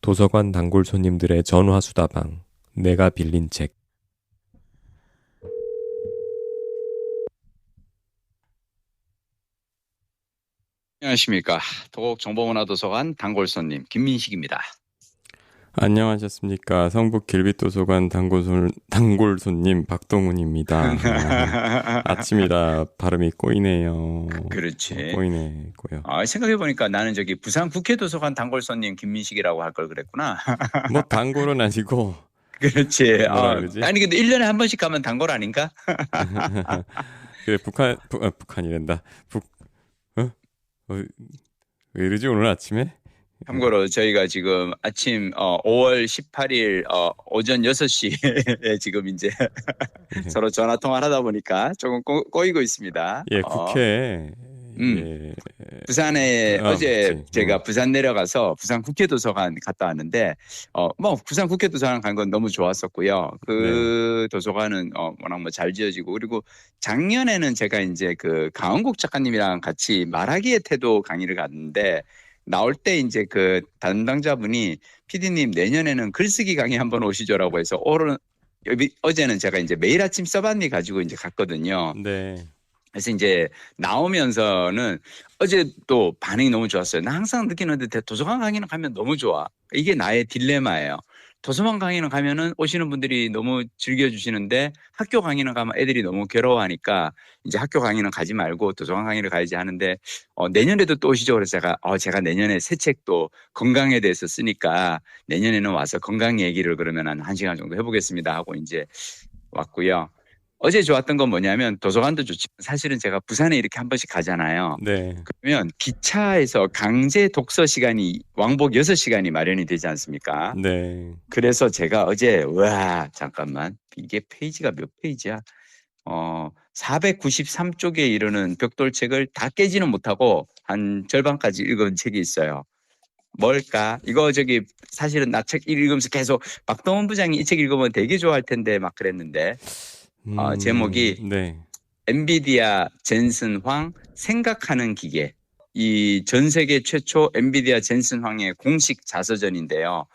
도서관 단골 손님들의 전화수다방. 내가 빌린 책. 안녕하십니까. 도곡정보문화도서관 단골 손님 김민식입니다. 안녕하셨습니까. 성북 길빛도서관 단골 손님 박동훈입니다. 아침이라 발음이 꼬이네요. 그렇지. 꼬이네. 생각해보니까 나는 저기 부산 국회도서관 단골 손님 김민식이라고 할 걸 그랬구나. 뭐 단골은 아니고 그렇지. 뭐라 그러지? 아니 근데 1년에 한 번씩 가면 단골 아닌가? 그래 북한이란다. 어? 왜 이러지 오늘 아침에? 참고로 저희가 지금 아침 5월 18일 오전 6시에 지금 이제 서로 전화 통화를 하다 보니까 조금 꼬이고 있습니다. 예, 국회. 예. 부산에 어제 그치. 제가 부산 내려가서 부산 국회도서관 갔다 왔는데 뭐 부산 국회도서관 간 건 너무 좋았었고요. 그 도서관은 워낙 뭐 잘 지어지고, 그리고 작년에는 제가 이제 그 강원국 작가님이랑 같이 말하기의 태도 강의를 갔는데, 나올 때 이제 그 담당자분이 PD님 내년에는 글쓰기 강의 한번 오시죠라고 해서 어제는 제가 이제 매일 아침 써봤니 가지고 이제 갔거든요. 네. 그래서 이제 나오면서는 어제도 반응이 너무 좋았어요. 나 항상 느끼는데 도서관 강의는 가면 너무 좋아. 이게 나의 딜레마예요. 도서관 강의는 가면은 오시는 분들이 너무 즐겨주시는데 학교 강의는 가면 애들이 너무 괴로워하니까 이제 학교 강의는 가지 말고 도서관 강의를 가야지 하는데, 내년에도 또 오시죠. 그래서 제가 내년에 새 책도 건강에 대해서 쓰니까 내년에는 와서 건강 얘기를 그러면 한 1시간 정도 해보겠습니다 하고 이제 왔고요. 어제 좋았던 건 뭐냐면 도서관도 좋지만 사실은 제가 부산에 이렇게 한 번씩 가잖아요. 네. 그러면 기차에서 강제 독서 시간이 왕복 6시간이 마련이 되지 않습니까? 네. 그래서 제가 어제 잠깐만, 이게 페이지가 몇 페이지야? 493쪽에 이르는 벽돌책을 다 깨지는 못하고 한 절반까지 읽은 책이 있어요. 뭘까? 이거 저기 사실은 나 책 읽으면서 계속 박동원 부장이 이 책 읽으면 되게 좋아할 텐데 막 그랬는데, 제목이 네. 엔비디아 젠슨 황 생각하는 기계. 이 전 세계 최초 엔비디아 젠슨 황의 공식 자서전인데요.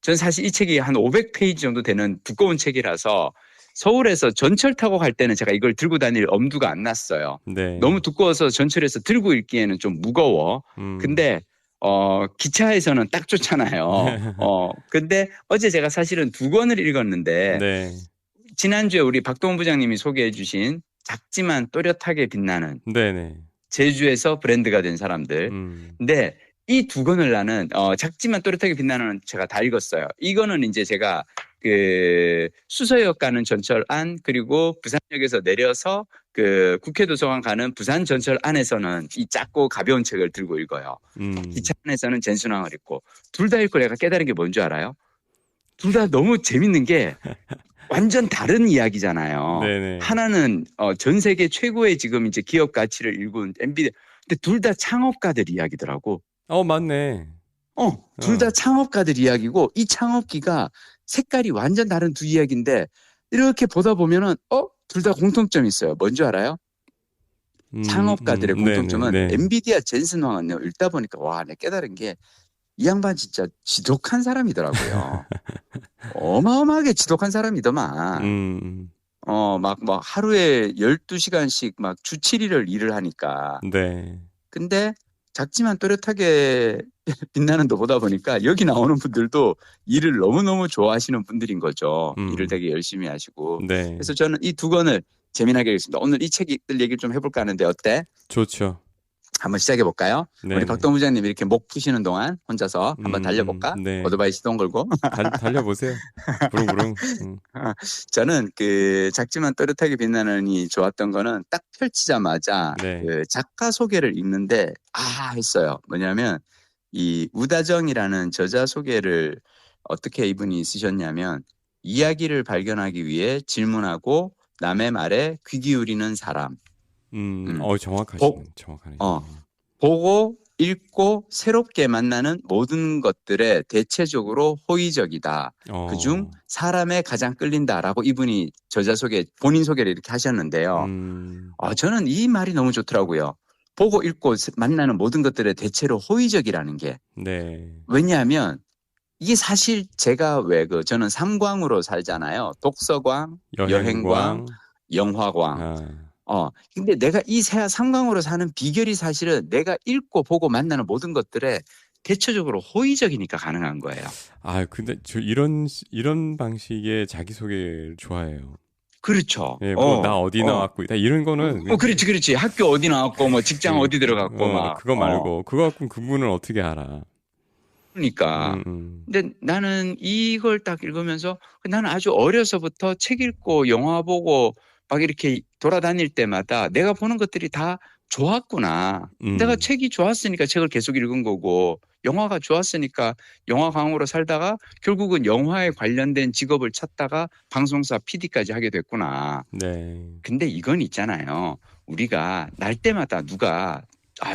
전 사실 이 책이 한 500페이지 정도 되는 두꺼운 책이라서 서울에서 전철 타고 갈 때는 제가 이걸 들고 다닐 엄두가 안 났어요. 네. 너무 두꺼워서 전철에서 들고 읽기에는 좀 무거워. 근데 기차에서는 딱 좋잖아요. 근데 어제 제가 사실은 2권을 읽었는데, 네. 지난주에 우리 박동훈 부장님이 소개해 주신 작지만 또렷하게 빛나는, 네네. 제주에서 브랜드가 된 사람들. 근데 이 2권을 나는 작지만 또렷하게 빛나는 제가 다 읽었어요. 이거는 이제 제가 그 수서역 가는 전철 안, 그리고 부산역에서 내려서 그 국회도서관 가는 부산 전철 안에서는 이 작고 가벼운 책을 들고 읽어요. 기차 안에서는 젠순왕을 읽고, 둘 다 읽고 내가 깨달은 게 뭔지 알아요? 둘 다 너무 재밌는 게 완전 다른 이야기잖아요. 네네. 하나는 전 세계 최고의 지금 이제 기업 가치를 일군 엔비디아. 근데 둘 다 창업가들 이야기더라고. 맞네. 둘 다 창업가들 이야기고, 이 창업기가 색깔이 완전 다른 두 이야기인데 이렇게 보다 보면은 둘 다 공통점이 있어요. 뭔지 알아요? 창업가들의 공통점은 네네. 엔비디아 젠슨 황은요, 읽다 보니까 내가 깨달은 게 이 양반 진짜 지독한 사람이더라고요. 어마어마하게 지독한 사람이더만. 막 하루에 12시간씩 막 주 7일을 일을 하니까. 네. 근데 작지만 또렷하게 빛나는 도 보다 보니까 여기 나오는 분들도 일을 너무너무 좋아하시는 분들인 거죠. 일을 되게 열심히 하시고. 네. 그래서 저는 이 2권을 재미나게 읽습니다. 오늘 이 책들 얘기를 좀 해볼까 하는데 어때? 좋죠. 한번 시작해 볼까요? 우리 박동 부장님 이렇게 목 푸시는 동안 혼자서 한번 달려볼까? 네. 오토바이 시동 걸고. 달려보세요. 부릉부릉. 저는 그 작지만 또렷하게 빛나는이 좋았던 거는 딱 펼치자마자 그 작가 소개를 읽는데 했어요. 뭐냐면 이 우다정이라는 저자 소개를 어떻게 이분이 쓰셨냐면, 이야기를 발견하기 위해 질문하고 남의 말에 귀 기울이는 사람. 정확하네. 보고 읽고 새롭게 만나는 모든 것들에 대체적으로 호의적이다. 그중 사람에 가장 끌린다라고 이분이 저자 소개, 본인 소개를 이렇게 하셨는데요. 저는 이 말이 너무 좋더라고요. 보고 읽고 만나는 모든 것들에 대체로 호의적이라는 게 네. 왜냐하면 이게 사실 제가 왜 저는 삼광으로 살잖아요. 독서광, 여행광, 여행광. 영화광. 아. 근데 내가 이 삼광으로 사는 비결이 사실은 내가 읽고 보고 만나는 모든 것들에 대체적으로 호의적이니까 가능한 거예요. 근데 저 이런 방식의 자기소개를 좋아해요. 그렇죠. 예, 뭐 나 어디 나왔고 다 이런 거는 그렇지, 그렇지. 학교 어디 나왔고, 뭐 직장 어디 들어갔고, 막. 그거 말고 그거 갖고 그분을 어떻게 알아? 그러니까. 근데 나는 이걸 딱 읽으면서 나는 아주 어려서부터 책 읽고 영화 보고 막 이렇게 돌아다닐 때마다 내가 보는 것들이 다 좋았구나. 내가 책이 좋았으니까 책을 계속 읽은 거고 영화가 좋았으니까 영화광으로 살다가 결국은 영화에 관련된 직업을 찾다가 방송사 PD까지 하게 됐구나. 네. 근데 이건 있잖아요. 우리가 날 때마다 누가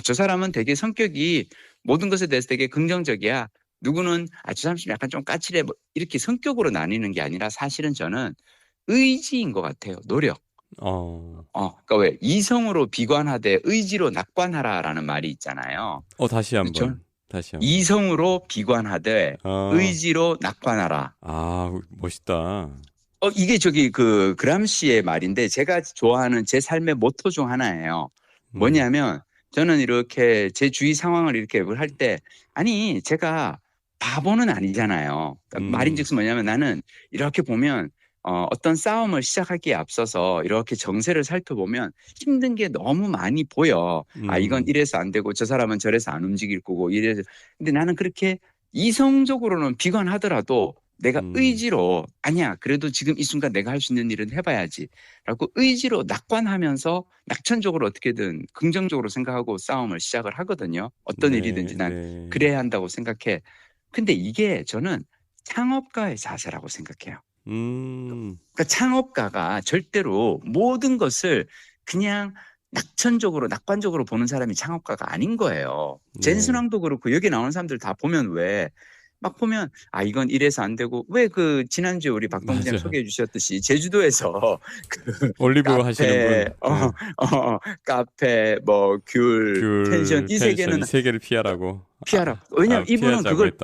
저 사람은 되게 성격이 모든 것에 대해서 되게 긍정적이야. 누구는 저 사람 좀 약간 좀 까칠해. 뭐 이렇게 성격으로 나뉘는 게 아니라 사실은 저는 의지인 것 같아요. 노력. 그러니까 왜 이성으로 비관하되 의지로 낙관하라라는 말이 있잖아요. 다시 한번. 그렇죠? 이성으로 비관하되 의지로 낙관하라. 멋있다. 이게 그 그람시의 말인데 제가 좋아하는 제 삶의 모토 중 하나예요. 뭐냐면 저는 이렇게 제 주위 상황을 이렇게 할 때 아니 제가 바보는 아니잖아요. 그러니까 말인즉슨 뭐냐면 나는 이렇게 보면 어떤 싸움을 시작하기에 앞서서 이렇게 정세를 살펴보면 힘든 게 너무 많이 보여. 이건 이래서 안 되고 저 사람은 저래서 안 움직일 거고 이래서. 근데 나는 그렇게 이성적으로는 비관하더라도 내가 의지로 아니야 그래도 지금 이 순간 내가 할 수 있는 일은 해봐야지 라고 의지로 낙관하면서 낙천적으로 어떻게든 긍정적으로 생각하고 싸움을 시작을 하거든요. 어떤 일이든지 난 그래야 한다고 생각해. 근데 이게 저는 창업가의 자세라고 생각해요. 그러니까 창업가가 절대로 모든 것을 그냥 낙천적으로 보는 사람이 창업가가 아닌 거예요. 젠슨왕도 그렇고 여기 나오는 사람들 다 보면 왜 막 보면 이건 이래서 안 되고 왜 지난주에 우리 박동진 소개해 주셨듯이 제주도에서 올리브 하시는 분 카페 뭐 귤 펜션 이 세 개를 피하라고 왜냐면 이분은 그걸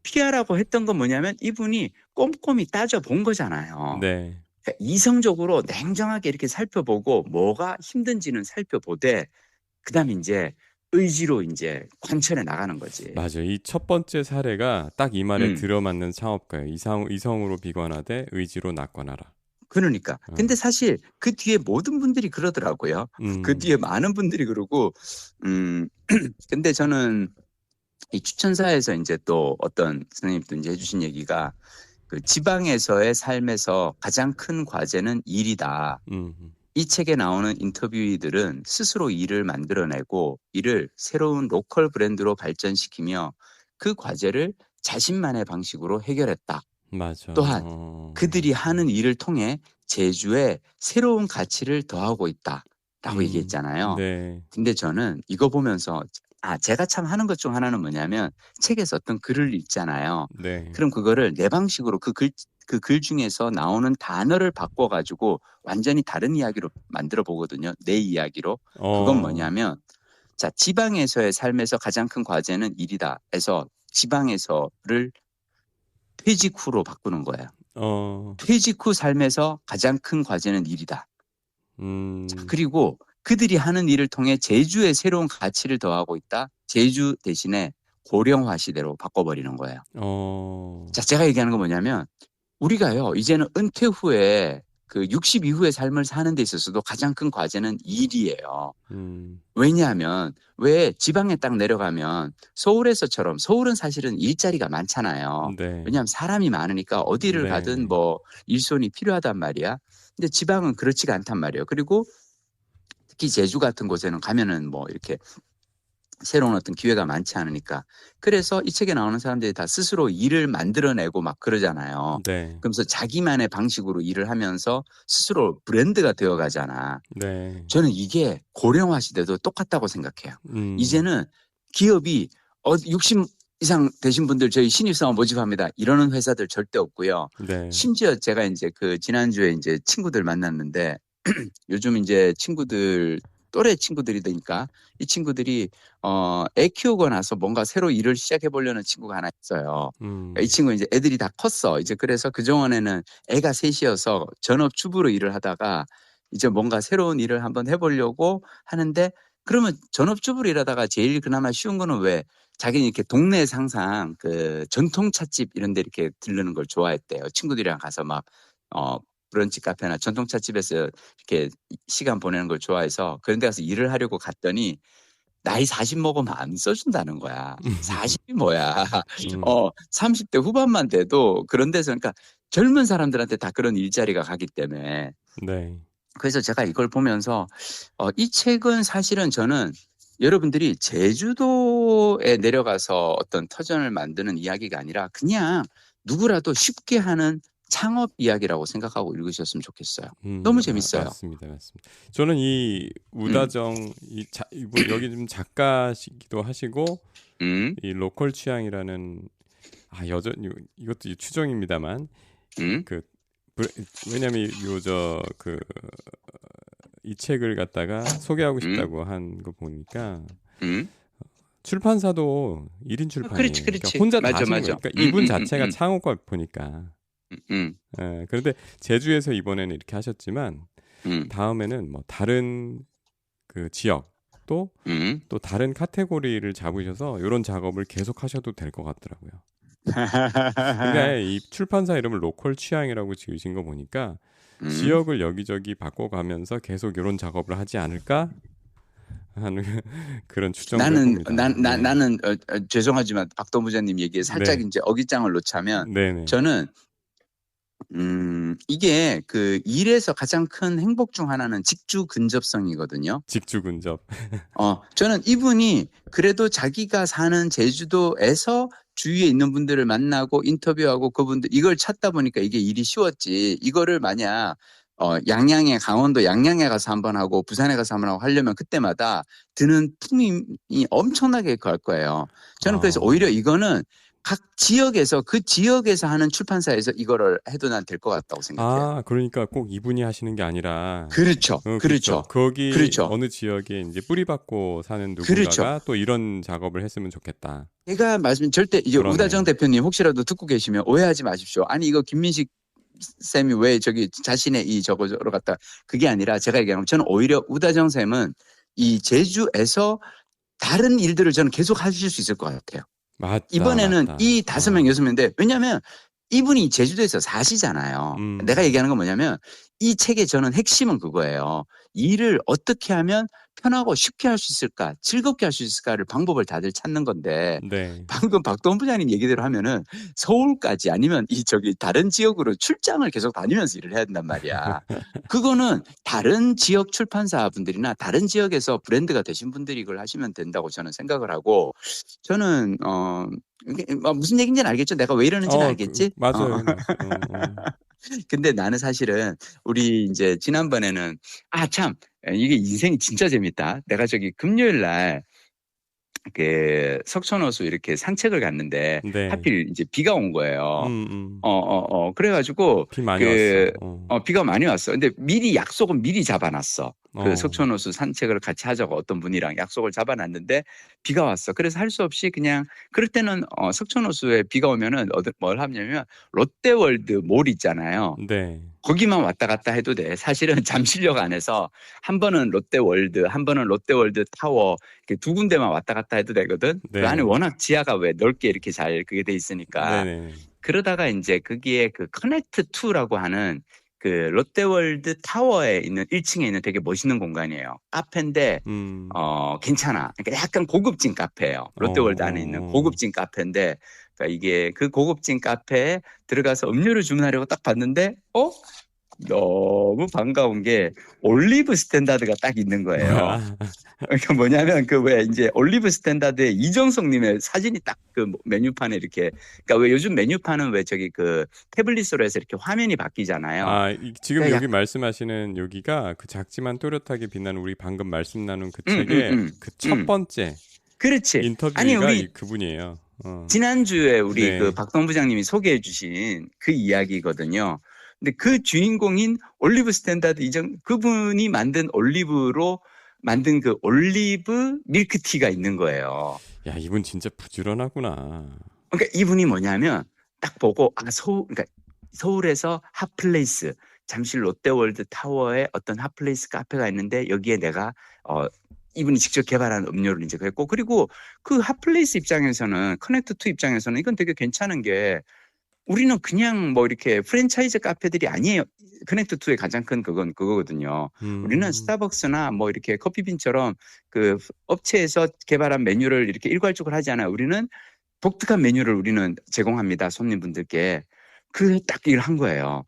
피하라고 했던 건 뭐냐면 이분이 꼼꼼히 따져본 거잖아요. 네. 그러니까 이성적으로 냉정하게 이렇게 살펴보고 뭐가 힘든지는 살펴보되 그다음에 이제 의지로 이제 관철해 나가는 거지. 맞아요. 이 첫 번째 사례가 딱 이 말에 들어맞는 창업가예요. 이성으로 비관하되 의지로 낙관하라. 그러니까. 근데 사실 그 뒤에 모든 분들이 그러더라고요. 그 뒤에 많은 분들이 그러고, 근데 저는 이 추천사에서 이제 또 어떤 선생님도 이제 해주신 얘기가 그 지방에서의 삶에서 가장 큰 과제는 일이다. 이 책에 나오는 인터뷰이들은 스스로 일을 만들어내고 이를 새로운 로컬 브랜드로 발전시키며 그 과제를 자신만의 방식으로 해결했다. 맞아. 또한 그들이 하는 일을 통해 제주에 새로운 가치를 더하고 있다라고 얘기했잖아요. 네. 근데 저는 이거 보면서 제가 참 하는 것 중 하나는 뭐냐면 책에서 어떤 글을 읽잖아요. 네. 그럼 그거를 내 방식으로 그 글 중에서 나오는 단어를 바꿔가지고 완전히 다른 이야기로 만들어 보거든요. 내 이야기로. 그건 뭐냐면 지방에서의 삶에서 가장 큰 과제는 일이다 해서 지방에서를 퇴직 후로 바꾸는 거예요. 퇴직 후 삶에서 가장 큰 과제는 일이다. 그리고 그들이 하는 일을 통해 제주에 새로운 가치를 더하고 있다. 제주 대신에 고령화 시대로 바꿔버리는 거예요. 제가 얘기하는 건 뭐냐면 우리가요 이제는 은퇴 후에 그 60 이후의 삶을 사는 데 있어서도 가장 큰 과제는 일이에요. 왜냐하면 왜 지방에 딱 내려가면 서울에서처럼 서울은 사실은 일자리가 많잖아요. 네. 왜냐하면 사람이 많으니까 어디를 가든 뭐 일손이 필요하단 말이야. 근데 지방은 그렇지가 않단 말이에요. 그리고 특히 제주 같은 곳에는 가면은 뭐 이렇게 새로운 어떤 기회가 많지 않으니까. 그래서 이 책에 나오는 사람들이 다 스스로 일을 만들어내고 막 그러잖아요. 네. 그러면서 자기만의 방식으로 일을 하면서 스스로 브랜드가 되어가잖아. 네. 저는 이게 고령화 시대도 똑같다고 생각해요. 이제는 기업이 60 이상 되신 분들 저희 신입사원 모집합니다. 이러는 회사들 절대 없고요. 네. 심지어 제가 이제 그 지난주에 이제 친구들 만났는데 요즘 이제 친구들도 또래 친구들이니까 이 친구들이 애 키우고 나서 뭔가 새로 일을 시작해 보려는 친구가 하나 있어요. 이 친구 이제 애들이 다 컸어. 이제 그래서 그동안에는 애가 셋이어서 전업주부로 일을 하다가 이제 뭔가 새로운 일을 한번 해보려고 하는데 그러면 전업주부로 일하다가 제일 그나마 쉬운 거는 왜 자기는 이렇게 동네에서 항상 그 전통찻집 이런 데 이렇게 들르는 걸 좋아했대요. 친구들이랑 가서 막 브런치 카페나 전통찻집에서 이렇게 시간 보내는 걸 좋아해서 그런 데 가서 일을 하려고 갔더니 나이 40 먹으면 안 써준다는 거야. 40이 뭐야. 음, 30대 후반만 돼도 그런 데서 그러니까 젊은 사람들한테 다 그런 일자리가 가기 때문에 네. 그래서 제가 이걸 보면서 이 책은 사실은 저는 여러분들이 제주도에 내려가서 어떤 터전을 만드는 이야기가 아니라 그냥 누구라도 쉽게 하는 창업 이야기라고 생각하고 읽으셨으면 좋겠어요. 너무 재밌어요. 맞습니다, 맞습니다. 저는 이 음, 우다정 이분 여기 좀 작가시기도 하시고 음, 이 로컬 취향이라는 여전히 이것도 추정입니다만 음, 그 왜냐면 요저 그 이 책을 갖다가 소개하고 음, 싶다고 한 거 보니까 음. 출판사도 1인 그렇지, 출판이에요. 그러니까 그렇지. 혼자 다 맞아, 하시는 거예요. 맞아. 그러니까 이분 자체가 창업가 보니까. 그런데 제주에서 이번에는 이렇게 하셨지만 음, 다음에는 뭐 다른 그 지역 또 음. 다른 카테고리를 잡으셔서 이런 작업을 계속 하셔도 될 것 같더라고요. 그러니까 이 출판사 이름을 로컬 취향이라고 지으신 거 보니까 음. 지역을 여기저기 바꿔가면서 계속 이런 작업을 하지 않을까 하는 그런 추정도 해봅니다. 네, 나는 죄송하지만 박동부장님 얘기에 살짝 네, 이제 어깃장을 놓자면 네, 네. 저는 이게 그 일에서 가장 큰 행복 중 하나는 직주 근접성이거든요. 직주 근접. 저는 이분이 그래도 자기가 사는 제주도에서 주위에 있는 분들을 만나고 인터뷰하고 그분들 이걸 찾다 보니까 이게 일이 쉬웠지. 이거를 만약 양양에 강원도 양양에 가서 한번 하고 부산에 가서 한번 하고 하려면 그때마다 드는 품이 엄청나게 갈 거예요. 저는 그래서 오히려 이거는 각 지역에서 그 지역에서 하는 출판사에서 이거를 해도 난 될 것 같다고 생각해요. 그러니까 꼭 이분이 하시는 게 아니라, 그렇죠. 그렇죠. 그렇죠. 거기 그렇죠. 어느 지역에 이제 뿌리 박고 사는 그렇죠. 누군가가 또 이런 작업을 했으면 좋겠다. 제가 말씀 절대 이제 우다정 그러네. 대표님 혹시라도 듣고 계시면 오해하지 마십시오. 아니 이거 김민식 쌤이 왜 저기 자신의 이 저거로 갖다 그게 아니라 제가 얘기하는 건 저는 오히려 우다정 쌤은 이 제주에서 다른 일들을 저는 계속 하실 수 있을 것 같아요. 맞다, 이번에는 맞다. 이 5명, 6명인데 왜냐하면 이분이 제주도에서 사시잖아요. 내가 음, 얘기하는 건 뭐냐면 이 책의 저는 핵심은 그거예요. 일을 어떻게 하면 편하고 쉽게 할 수 있을까, 즐겁게 할 수 있을까를 방법을 다들 찾는 건데 네. 방금 박동 부장님 얘기대로 하면은 서울까지 아니면 이 저기 다른 지역으로 출장을 계속 다니면서 일을 해야 된단 말이야. 그거는 다른 지역 출판사 분들이나 다른 지역에서 브랜드가 되신 분들이 이걸 하시면 된다고 저는 생각을 하고 저는 이게 무슨 얘기인지는 알겠죠? 내가 왜 이러는지는 알겠지? 맞아요, 맞아요. 근데 나는 사실은 우리 이제 지난번에는 참 이게 인생이 진짜 재밌다. 내가 저기 금요일 날 그 석촌호수 이렇게 산책을 갔는데 네. 하필 이제 비가 온 거예요. 음. 그래가지고 비 많이 왔어. 그 비가 많이 왔어. 근데 미리 약속은 미리 잡아놨어. 그 어, 석촌호수 산책을 같이 하자고 어떤 분이랑 약속을 잡아놨는데 비가 왔어. 그래서 할 수 없이 그냥 그럴 때는 석촌호수에 비가 오면은 뭘 하냐면 롯데월드 몰 있잖아요. 네. 거기만 왔다 갔다 해도 돼. 사실은 잠실역 안에서 한 번은 롯데월드, 한 번은 롯데월드 타워 이렇게 두 군데만 왔다 갔다 해도 되거든. 그 안에 네. 워낙 지하가 왜 넓게 이렇게 잘 그게 돼 있으니까. 네네. 그러다가 이제 거기에 그 커넥트 2라고 하는 그 롯데월드 타워에 있는 1층에 있는 되게 멋있는 공간이에요. 카페인데 음, 괜찮아. 그러니까 약간 고급진 카페예요. 롯데월드 안에 있는 고급진 카페인데 그러니까 이게 그 고급진 카페에 들어가서 음료를 주문하려고 딱 봤는데 너무 반가운 게 올리브 스탠다드가 딱 있는 거예요. 그러니까 뭐냐면 그 왜 이제 올리브 스탠다드에 이정석님의 사진이 딱 그 메뉴판에 이렇게 그러니까 왜 요즘 메뉴판은 왜 저기 그 태블릿으로 해서 이렇게 화면이 바뀌잖아요. 지금 그러니까 여기 말씀하시는 여기가 그 작지만 또렷하게 빛나는 우리 방금 말씀 나눈 그 음, 음, 책의 음, 그 첫 음. 번째 그렇지. 아니 인터뷰가 우리 그분이에요. 지난주에 우리 그 네. 박동 부장님이 소개해 주신 그 이야기거든요. 근데 그 주인공인 올리브 스탠다드 그분이 만든 올리브로 만든 그 올리브 밀크티가 있는 거예요. 야, 이분 진짜 부지런하구나. 그러니까 이분이 뭐냐면 딱 보고 그러니까 서울에서 핫플레이스 잠실 롯데월드 타워에 어떤 핫플레이스 카페가 있는데 여기에 내가 이분이 직접 개발한 음료를 이제 그랬고 그리고 그 핫플레이스 입장에서는 커넥트 투 입장에서는 이건 되게 괜찮은 게 우리는 그냥 뭐 이렇게 프랜차이즈 카페들이 아니에요. 커넥트 투의 가장 큰 그거거든요. 우리는 스타벅스나 뭐 이렇게 커피빈처럼 그 업체에서 개발한 메뉴를 이렇게 일괄적으로 하지 않아요. 우리는 독특한 메뉴를 우리는 제공합니다. 손님분들께. 그래서 딱 일을 한 거예요.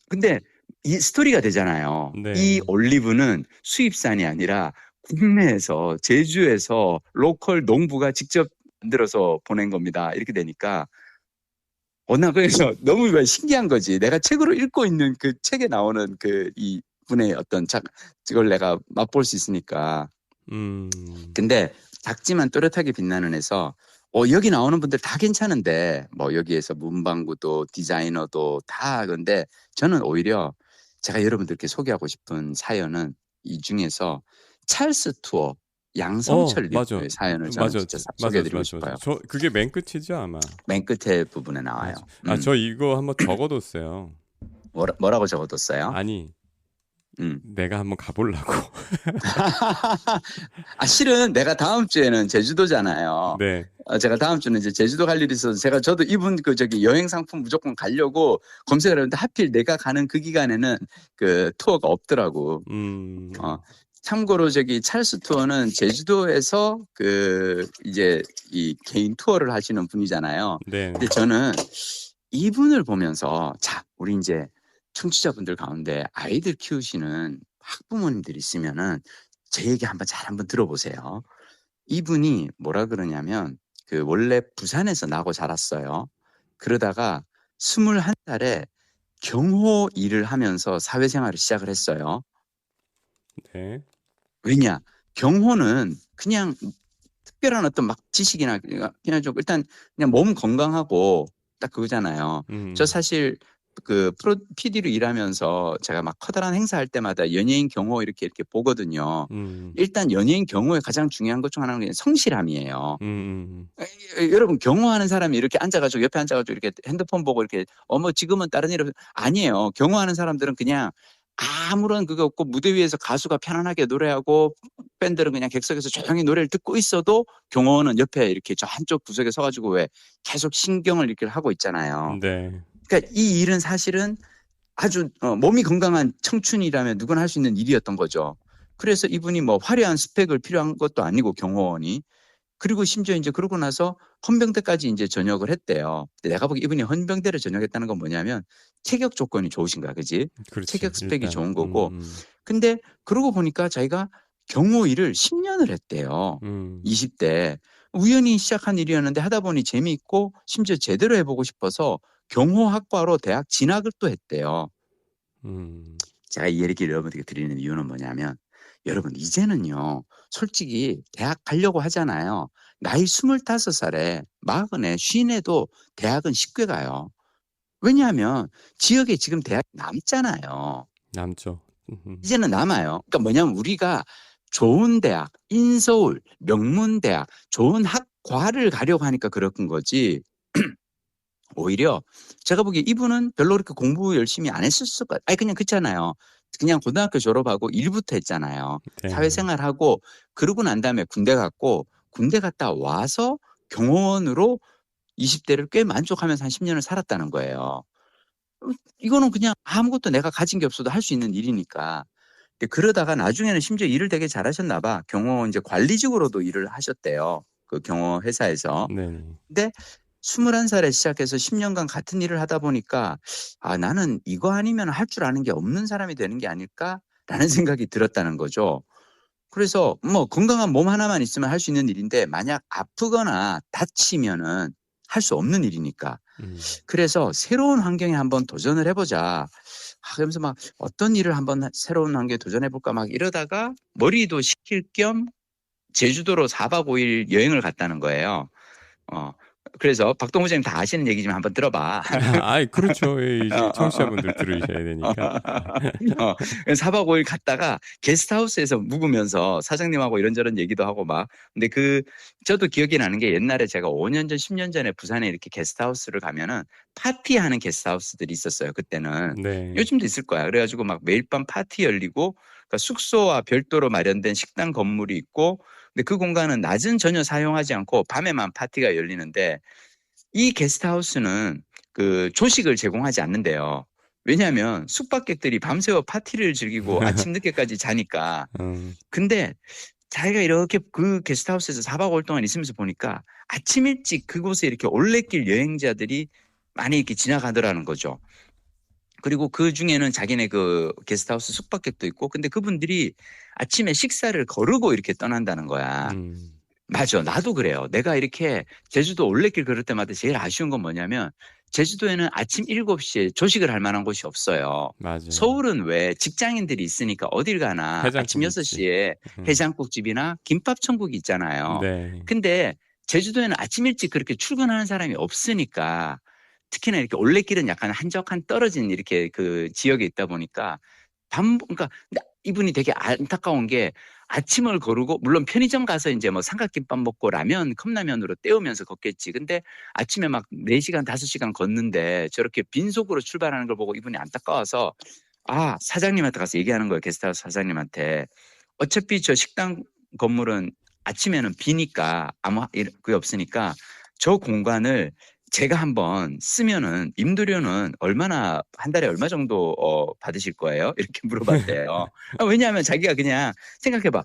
근데 이 스토리가 되잖아요. 네. 이 올리브는 수입산이 아니라 국내에서 제주에서 로컬 농부가 직접 만들어서 보낸 겁니다. 이렇게 되니까 나 그래서 너무 신기한 거지. 내가 책으로 읽고 있는 그 책에 나오는 그 이 분의 어떤 이걸 내가 맛볼 수 있으니까. 근데 작지만 또렷하게 빛나는 에서 여기 나오는 분들 다 괜찮은데 뭐 여기에서 문방구도 디자이너도 다 근데 저는 오히려 제가 여러분들께 소개하고 싶은 사연은 이 중에서 찰스 투어 양성철 맞아. 리뷰의 사연을 저는 맞아. 진짜 소개해드리고 싶어요. 저 그게 맨 끝이죠 아마. 맨 끝에 부분에 나와요. 저 이거 한번 적어뒀어요. 뭐라고 적어뒀어요? 아니, 내가 한번 가보려고. 실은 내가 다음 주에는 제주도잖아요. 네. 제가 다음 주는 이제 제주도 갈 일이 있어서 저도 이분 여행 상품 무조건 가려고 검색을 했는데 하필 내가 가는 그 기간에는 그 투어가 없더라고. 참고로 찰스 투어는 제주도에서 이제 이 개인 투어를 하시는 분이잖아요. 네. 근데 저는 이분을 보면서 우리 이제 청취자분들 가운데 아이들 키우시는 학부모님들 있으면은 제 얘기 한번 들어보세요. 이분이 뭐라 그러냐면 원래 부산에서 나고 자랐어요. 그러다가 21살에 경호 일을 하면서 사회생활을 시작을 했어요. 네. 왜냐? 경호는 그냥 특별한 어떤 막 지식이나 그냥 좀 일단 그냥 몸 건강하고 딱 그거잖아요. 저 사실 프로 PD로 일하면서 제가 막 커다란 행사할 때마다 연예인 경호 이렇게 보거든요. 일단 연예인 경호의 가장 중요한 것 중 하나는 성실함이에요. 여러분 경호하는 사람이 이렇게 앉아가지고 옆에 앉아가지고 이렇게 핸드폰 보고 이렇게 지금은 다른 일 아니에요. 경호하는 사람들은 그냥 아무런 그거 없고 무대 위에서 가수가 편안하게 노래하고 밴드는 그냥 객석에서 조용히 노래를 듣고 있어도 경호원은 옆에 이렇게 저 한쪽 구석에 서가지고 왜 계속 신경을 이렇게 하고 있잖아요. 네. 그러니까 이 일은 사실은 아주 몸이 건강한 청춘이라면 누구나 할 수 있는 일이었던 거죠. 그래서 이분이 뭐 화려한 스펙을 필요한 것도 아니고 경호원이 그리고 심지어 이제 그러고 나서 헌병대까지 이제 전역을 했대요. 근데 내가 보기 이분이 헌병대를 전역했다는 건 뭐냐면 체격 조건이 좋으신 거야, 그지? 그렇지, 체격 스펙이 일단. 좋은 거고. 근데 그러고 보니까 자기가 경호 일을 10년을 했대요. 20대. 우연히 시작한 일이었는데 하다 보니 재미있고 심지어 제대로 해보고 싶어서 경호학과로 대학 진학을 또 했대요. 제가 이 얘기를 여러분들께 드리는 이유는 뭐냐면 여러분 이제는요 솔직히 대학 가려고 하잖아요. 나이 25살에 40에 50에도 대학은 쉽게 가요. 왜냐하면 지역에 지금 대학이 남잖아요. 남죠. 이제는 남아요. 그러니까 뭐냐면 우리가 좋은 대학, 인서울, 명문대학, 좋은 학과를 가려고 하니까 그런 거지. 오히려 제가 보기에 이분은 별로 그렇게 공부 열심히 안 했을 수가 그냥 그렇잖아요. 그냥 고등학교 졸업하고 일부터 했잖아요. 네. 사회생활하고 그러고 난 다음에 군대 갔다 와서 경호원으로 20대를 꽤 만족하면서 한 10년을 살았다는 거예요. 이거는 그냥 아무것도 내가 가진 게 없어도 할 수 있는 일이니까. 그러다가 나중에는 심지어 일을 되게 잘하셨나 봐. 경호 이제 관리직으로도 일을 하셨대요. 그 경호 회사에서. 네. 근데 21살에 시작해서 10년간 같은 일을 하다 보니까 나는 이거 아니면 할 줄 아는 게 없는 사람이 되는 게 아닐까라는 생각이 들었다는 거죠. 그래서 뭐 건강한 몸 하나만 있으면 할 수 있는 일인데 만약 아프거나 다치면은 할 수 없는 일이니까. 그래서 새로운 환경에 한번 도전을 해보자. 그러면서 막 어떤 일을 한번 새로운 환경에 도전해볼까 막 이러다가 머리도 식힐 겸 제주도로 4박 5일 여행을 갔다는 거예요. 그래서 박동호 선생님 다 아시는 얘기지만 한번 들어봐. 아이, 그렇죠. 예, 어, 이제 어, 청취자분들 들으셔야 어. 되니까. 어, 4박 5일 갔다가 게스트하우스에서 묵으면서 사장님하고 이런저런 얘기도 하고 막. 근데 저도 기억이 나는 게 옛날에 제가 5년 전, 10년 전에 부산에 이렇게 게스트하우스를 가면은 파티하는 게스트하우스들이 있었어요. 그때는. 네. 요즘도 있을 거야. 그래가지고 막 매일 밤 파티 열리고, 그러니까 숙소와 별도로 마련된 식당 건물이 있고, 근데 그 공간은 낮은 전혀 사용하지 않고 밤에만 파티가 열리는데, 이 게스트하우스는 그 조식을 제공하지 않는데요. 왜냐하면 숙박객들이 밤새워 파티를 즐기고 아침 늦게까지 자니까. 음, 근데 자기가 이렇게 그 게스트하우스에서 4박 5일 동안 있으면서 보니까 아침 일찍 그곳에 이렇게 올레길 여행자들이 많이 이렇게 지나가더라는 거죠. 그리고 그 중에는 자기네 그 게스트하우스 숙박객도 있고, 근데 그분들이 아침에 식사를 거르고 이렇게 떠난다는 거야. 음, 맞아. 나도 그래요. 내가 이렇게 제주도 올레길 걸을 때마다 제일 아쉬운 건 뭐냐면 제주도에는 아침 7시에 조식을 할 만한 곳이 없어요. 맞아요. 서울은 왜 직장인들이 있으니까 어딜 가나 아침 해장국 있지. 6시에 음, 해장국집이나 김밥 천국이 있잖아요. 네. 근데 제주도에는 아침 일찍 그렇게 출근하는 사람이 없으니까 특히나 이렇게 올레길은 약간 한적한 떨어진 이렇게 그 지역에 있다 보니까 그러니까 근데 이분이 되게 안타까운 게 아침을 거르고 물론 편의점 가서 이제 뭐 삼각김밥 먹고 라면 컵라면으로 때우면서 걷겠지. 근데 아침에 막 4시간 5시간 걷는데 저렇게 빈속으로 출발하는 걸 보고 이분이 안타까워서 사장님한테 가서 얘기하는 거예요. 게스트하우스 사장님한테. 어차피 저 식당 건물은 아침에는 비니까 아무 그게 없으니까 저 공간을 제가 한번 쓰면은 임도료는 얼마나 한 달에 얼마 정도 받으실 거예요? 이렇게 물어봤대요. 왜냐하면 자기가 그냥 생각해봐.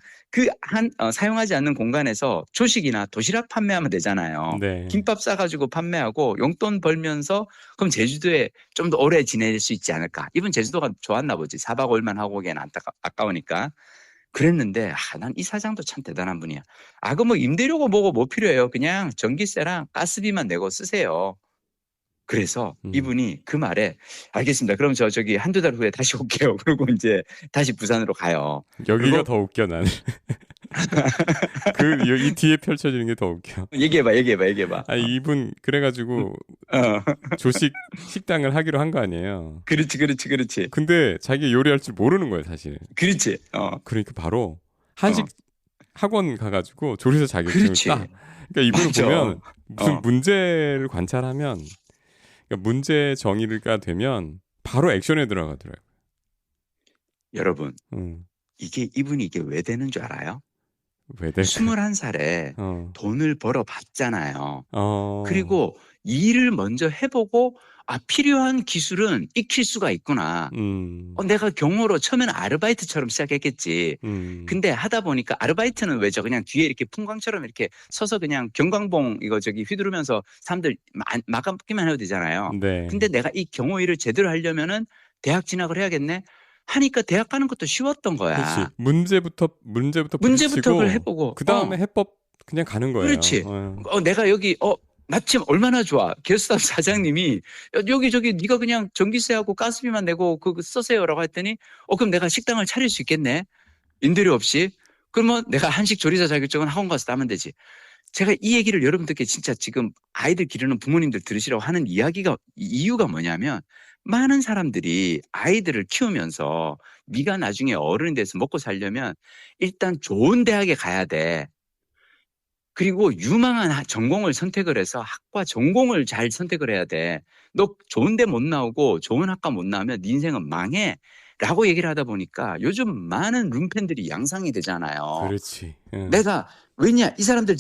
사용하지 않는 공간에서 조식이나 도시락 판매하면 되잖아요. 네. 김밥 싸가지고 판매하고 용돈 벌면서 그럼 제주도에 좀 더 오래 지낼 수 있지 않을까? 이분 제주도가 좋았나 보지. 4박 5일만 하고 오기엔 아까우니까. 그랬는데 난 이 사장도 참 대단한 분이야. 그 뭐 임대료고 뭐고 뭐 필요해요. 그냥 전기세랑 가스비만 내고 쓰세요. 그래서 음. 이분이 그 말에 알겠습니다. 그럼 저기 한두 달 후에 다시 올게요. 그리고 이제 다시 부산으로 가요. 여기가 그리고 더 웃겨, 나는. 이 뒤에 펼쳐지는 게 더 웃겨. 얘기해봐. 아니, 이분, 음, 그래가지고, 어. 조식 식당을 하기로 한 거 아니에요. 그렇지. 근데 자기 요리할 줄 모르는 거예요, 사실. 그렇지. 그러니까 바로 어. 한식 학원 가가지고 조리사 자격증을 그렇지. 따. 그러니까 이분을 맞아. 보면 무슨 어. 문제를 관찰하면, 그러니까 문제 정의가 되면 바로 액션에 들어가더라고요. 여러분, 음, 이분이 이게 왜 되는 줄 알아요? 왜 될까요? 21살에 어, 돈을 벌어 봤잖아요. 어, 그리고 일을 먼저 해보고 필요한 기술은 익힐 수가 있구나. 음, 내가 경호로 처음에는 아르바이트처럼 시작했겠지. 음, 근데 하다 보니까 아르바이트는 왜죠? 그냥 뒤에 이렇게 풍광처럼 이렇게 서서 그냥 경광봉 이거 저기 휘두르면서 사람들 막아기만 해도 되잖아요. 네. 근데 내가 이 경호 일을 제대로 하려면은 대학 진학을 해야겠네. 하니까 대학 가는 것도 쉬웠던 그렇지. 거야. 문제부터 문제부터 그걸 부딪히고, 해보고, 그 다음에 해법 그냥 가는 거예요. 그렇지. 내가 여기, 마침 얼마나 좋아. 게스트하우스 사장님이 여기 저기 네가 그냥 전기세하고 가스비만 내고 그거 쓰세요라고 했더니 그럼 내가 식당을 차릴 수 있겠네. 임대료 없이. 그러면 내가 한식 조리사 자격증은 학원 가서 따면 되지. 제가 이 얘기를 여러분들께 진짜 지금 아이들 기르는 부모님들 들으시라고 하는 이유가 뭐냐면 많은 사람들이 아이들을 키우면서 네가 나중에 어른이 돼서 먹고 살려면 일단 좋은 대학에 가야 돼. 그리고 유망한 전공을 선택을 해서 학과 전공을 잘 선택을 해야 돼. 너 좋은 데 못 나오고 좋은 학과 못 나오면 네 인생은 망해. 라고 얘기를 하다 보니까 요즘 많은 룸팬들이 양상이 되잖아요. 그렇지. 왜냐, 이 사람들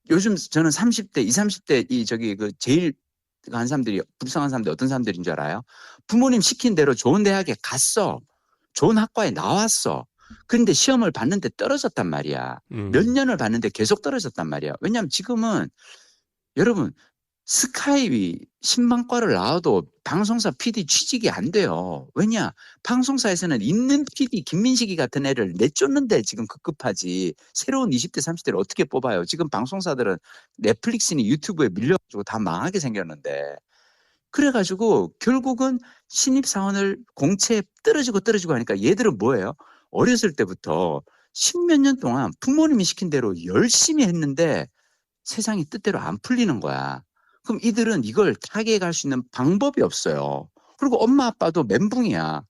요즘 저는 30대, 20, 30대 제일 한 사람들이, 불쌍한 사람들이 어떤 사람들인 줄 알아요? 부모님 시킨 대로 좋은 대학에 갔어. 좋은 학과에 나왔어. 근데 시험을 봤는데 떨어졌단 말이야. 몇 음, 년을 봤는데 계속 떨어졌단 말이야. 왜냐하면 지금은 여러분 스카이비 신방과를 나와도 방송사 PD 취직이 안 돼요. 왜냐? 방송사에서는 있는 PD 김민식이 같은 애를 내쫓는데 지금 급급하지. 새로운 20대 30대를 어떻게 뽑아요? 지금 방송사들은 넷플릭스니 유튜브에 밀려가지고 다 망하게 생겼는데. 그래가지고 결국은 신입사원을 공채에 떨어지고 하니까 얘들은 뭐예요? 어렸을 때부터 십몇 년 동안 부모님이 시킨 대로 열심히 했는데 세상이 뜻대로 안 풀리는 거야. 그럼 이들은 이걸 타개할 수 있는 방법이 없어요. 그리고 엄마 아빠도 멘붕이야.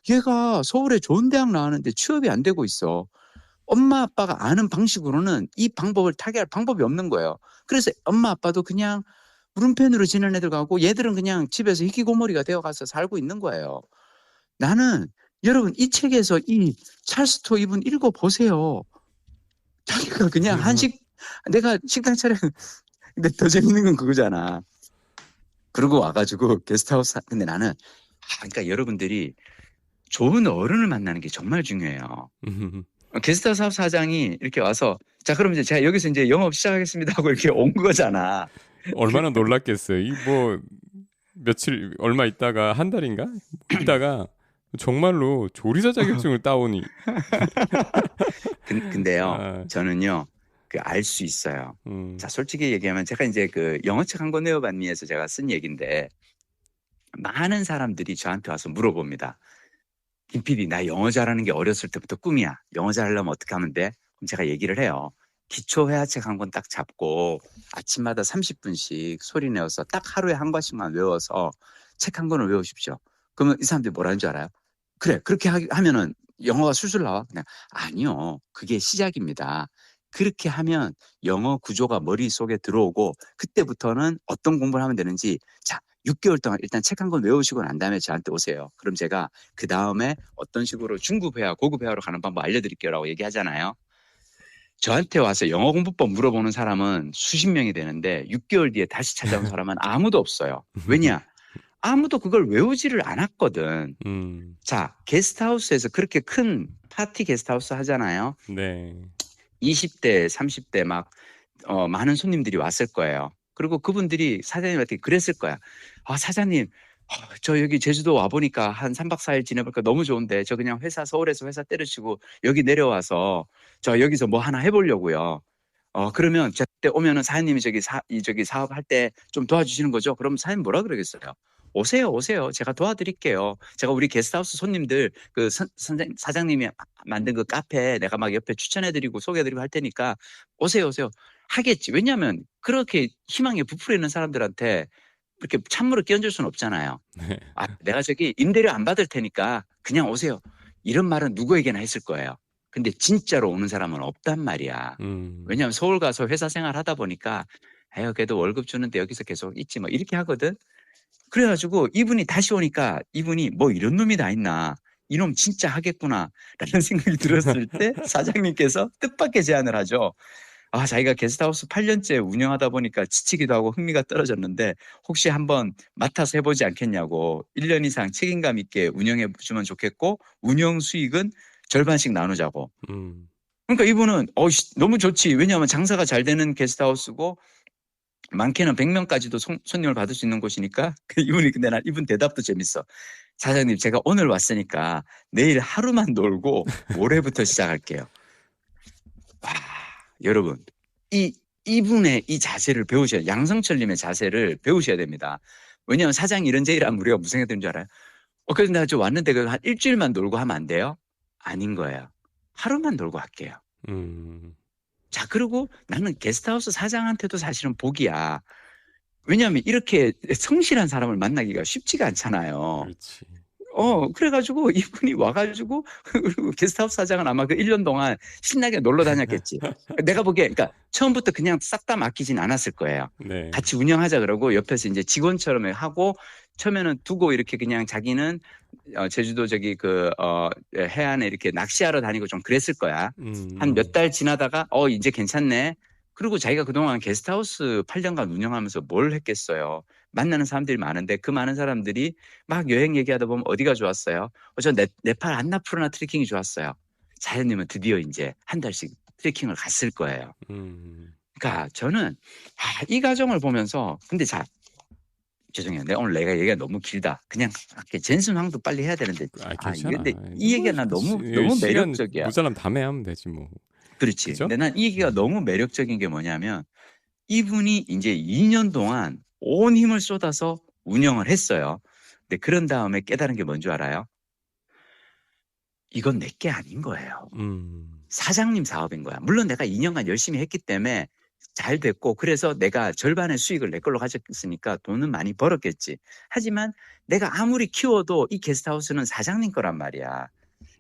얘가 서울에 좋은 대학 나왔는데 취업이 안 되고 있어. 엄마 아빠가 아는 방식으로는 이 방법을 타개할 방법이 없는 거예요. 그래서 엄마 아빠도 그냥 물음표으로 지는 애들 가고 얘들은 그냥 집에서 희귀고머리가 되어가서 살고 있는 거예요. 나는 여러분 이 책에서 이 찰스 토 이분 읽어보세요. 자기가 그냥 내가 식당 차려. 근데 더 재밌는 건 그거잖아. 그러고 와가지고 게스트하우스. 근데 나는 그러니까 여러분들이 좋은 어른을 만나는 게 정말 중요해요. 게스트하우스 사장이 이렇게 와서 자 그럼 이제 제가 여기서 이제 영업 시작하겠습니다 하고 이렇게 온 거잖아. 얼마나 놀랐겠어요. 이 뭐 며칠 얼마 있다가 한 달인가 있다가 정말로 조리사 자격증을 따오니. 근데요, 저는요, 알 수 있어요. 자, 솔직히 얘기하면 제가 이제 그 영어책 한 권 외워봤니에서 제가 쓴 얘기인데 많은 사람들이 저한테 와서 물어봅니다. 김 PD, 나 영어 잘하는 게 어렸을 때부터 꿈이야. 영어 잘하려면 어떻게 하면 돼? 그럼 제가 얘기를 해요. 기초회화책 한 권 딱 잡고 아침마다 30분씩 소리 내어서 딱 하루에 한 과씩만 외워서 책 한 권을 외우십시오. 그러면 이 사람들이 뭐라는 줄 알아요? 그래, 그렇게 하면은 영어가 술술 나와? 그냥 아니요, 그게 시작입니다. 그렇게 하면 영어 구조가 머릿속에 들어오고 그때부터는 어떤 공부를 하면 되는지 자 6개월 동안 일단 책 한 권 외우시고 난 다음에 저한테 오세요. 그럼 제가 그 다음에 어떤 식으로 중급 회화, 고급 회화로 가는 방법 알려드릴게요라고 얘기하잖아요. 저한테 와서 영어 공부법 물어보는 사람은 수십 명이 되는데 6개월 뒤에 다시 찾아온 사람은 아무도 없어요. 왜냐? 아무도 그걸 외우지를 않았거든. 자, 게스트하우스에서 그렇게 큰 파티 게스트하우스 하잖아요. 네. 20대, 30대 막 많은 손님들이 왔을 거예요. 그리고 그분들이 사장님한테 그랬을 거야. 아, 사장님, 저 여기 제주도 와보니까 한 3박 4일 지내보니까 너무 좋은데 저 그냥 서울에서 회사 때려치고 여기 내려와서 저 여기서 뭐 하나 해보려고요. 그러면 저 때 오면은 사장님이 저기 사업할 때 좀 도와주시는 거죠? 그럼 사장님 뭐라 그러겠어요? 오세요. 제가 도와드릴게요. 제가 우리 게스트하우스 손님들 사장님이 만든 그 카페 내가 막 옆에 추천해드리고 소개해드리고 할 테니까 오세요. 하겠지. 왜냐하면 그렇게 희망에 부풀어 있는 사람들한테 이렇게 찬물을 끼얹을 수는 없잖아요. 네. 내가 저기 임대료 안 받을 테니까 그냥 오세요. 이런 말은 누구에게나 했을 거예요. 근데 진짜로 오는 사람은 없단 말이야. 왜냐하면 서울 가서 회사 생활 하다 보니까 그래도 월급 주는데 여기서 계속 있지 뭐 이렇게 하거든. 그래가지고 이분이 다시 오니까 이분이 뭐 이런 놈이 다 있나. 이놈 진짜 하겠구나 라는 생각이 들었을 때 사장님께서 뜻밖의 제안을 하죠. 자기가 게스트하우스 8년째 운영하다 보니까 지치기도 하고 흥미가 떨어졌는데 혹시 한번 맡아서 해보지 않겠냐고 1년 이상 책임감 있게 운영해 주면 좋겠고 운영 수익은 절반씩 나누자고. 그러니까 이분은 너무 좋지. 왜냐하면 장사가 잘 되는 게스트하우스고 많게는 100명까지도 손님을 받을 수 있는 곳이니까. 근데 난 이분 대답도 재밌어. 사장님, 제가 오늘 왔으니까 내일 하루만 놀고 모레부터 시작할게요. 여러분, 이분의 이 자세를 배우셔야, 양성철님의 자세를 배우셔야 됩니다. 왜냐하면 사장이 이런 제의를 하면 우리가 무슨 생각이 드는 줄 알아요? 그래서 내가 좀 왔는데 한 일주일만 놀고 하면 안 돼요? 아닌 거예요. 하루만 놀고 할게요. 자, 그리고 나는 게스트하우스 사장한테도 사실은 복이야. 왜냐하면 이렇게 성실한 사람을 만나기가 쉽지가 않잖아요. 그렇지. 그래가지고 이분이 와가지고 그리고 게스트하우스 사장은 아마 그 1년 동안 신나게 놀러 다녔겠지. 내가 보기에 그러니까 처음부터 그냥 싹 다 맡기진 않았을 거예요. 네. 같이 운영하자 그러고 옆에서 이제 직원처럼 하고 처음에는 두고 이렇게 그냥 자기는 제주도 저기 해안에 이렇게 낚시하러 다니고 좀 그랬을 거야. 한 몇 달 지나다가 이제 괜찮네. 그리고 자기가 그동안 게스트하우스 8년간 운영하면서 뭘 했겠어요. 만나는 사람들이 많은데 그 많은 사람들이 막 여행 얘기하다 보면 어디가 좋았어요? 저 네팔 안나푸르나 트레킹이 좋았어요. 자연님은 드디어 이제 한 달씩 트레킹을 갔을 거예요. 그러니까 저는 이 과정을 보면서 근데 죄송해요. 내가 얘기가 너무 길다. 그냥 젠슨황도 빨리 해야 되는데. 괜찮아. 근데 이 얘기가 난 너무 매력적이야. 모자람 다음에 하면 되지 뭐. 그렇지. 그죠? 근데 난 이 얘기가 너무 매력적인 게 뭐냐면 이분이 이제 2년 동안 온 힘을 쏟아서 운영을 했어요. 근데 그런 다음에 깨달은 게 뭔 줄 알아요? 이건 내게 아닌 거예요. 사장님 사업인 거야. 물론 내가 2년간 열심히 했기 때문에 잘 됐고 그래서 내가 절반의 수익을 내 걸로 가졌으니까 돈은 많이 벌었겠지. 하지만 내가 아무리 키워도 이 게스트하우스는 사장님 거란 말이야.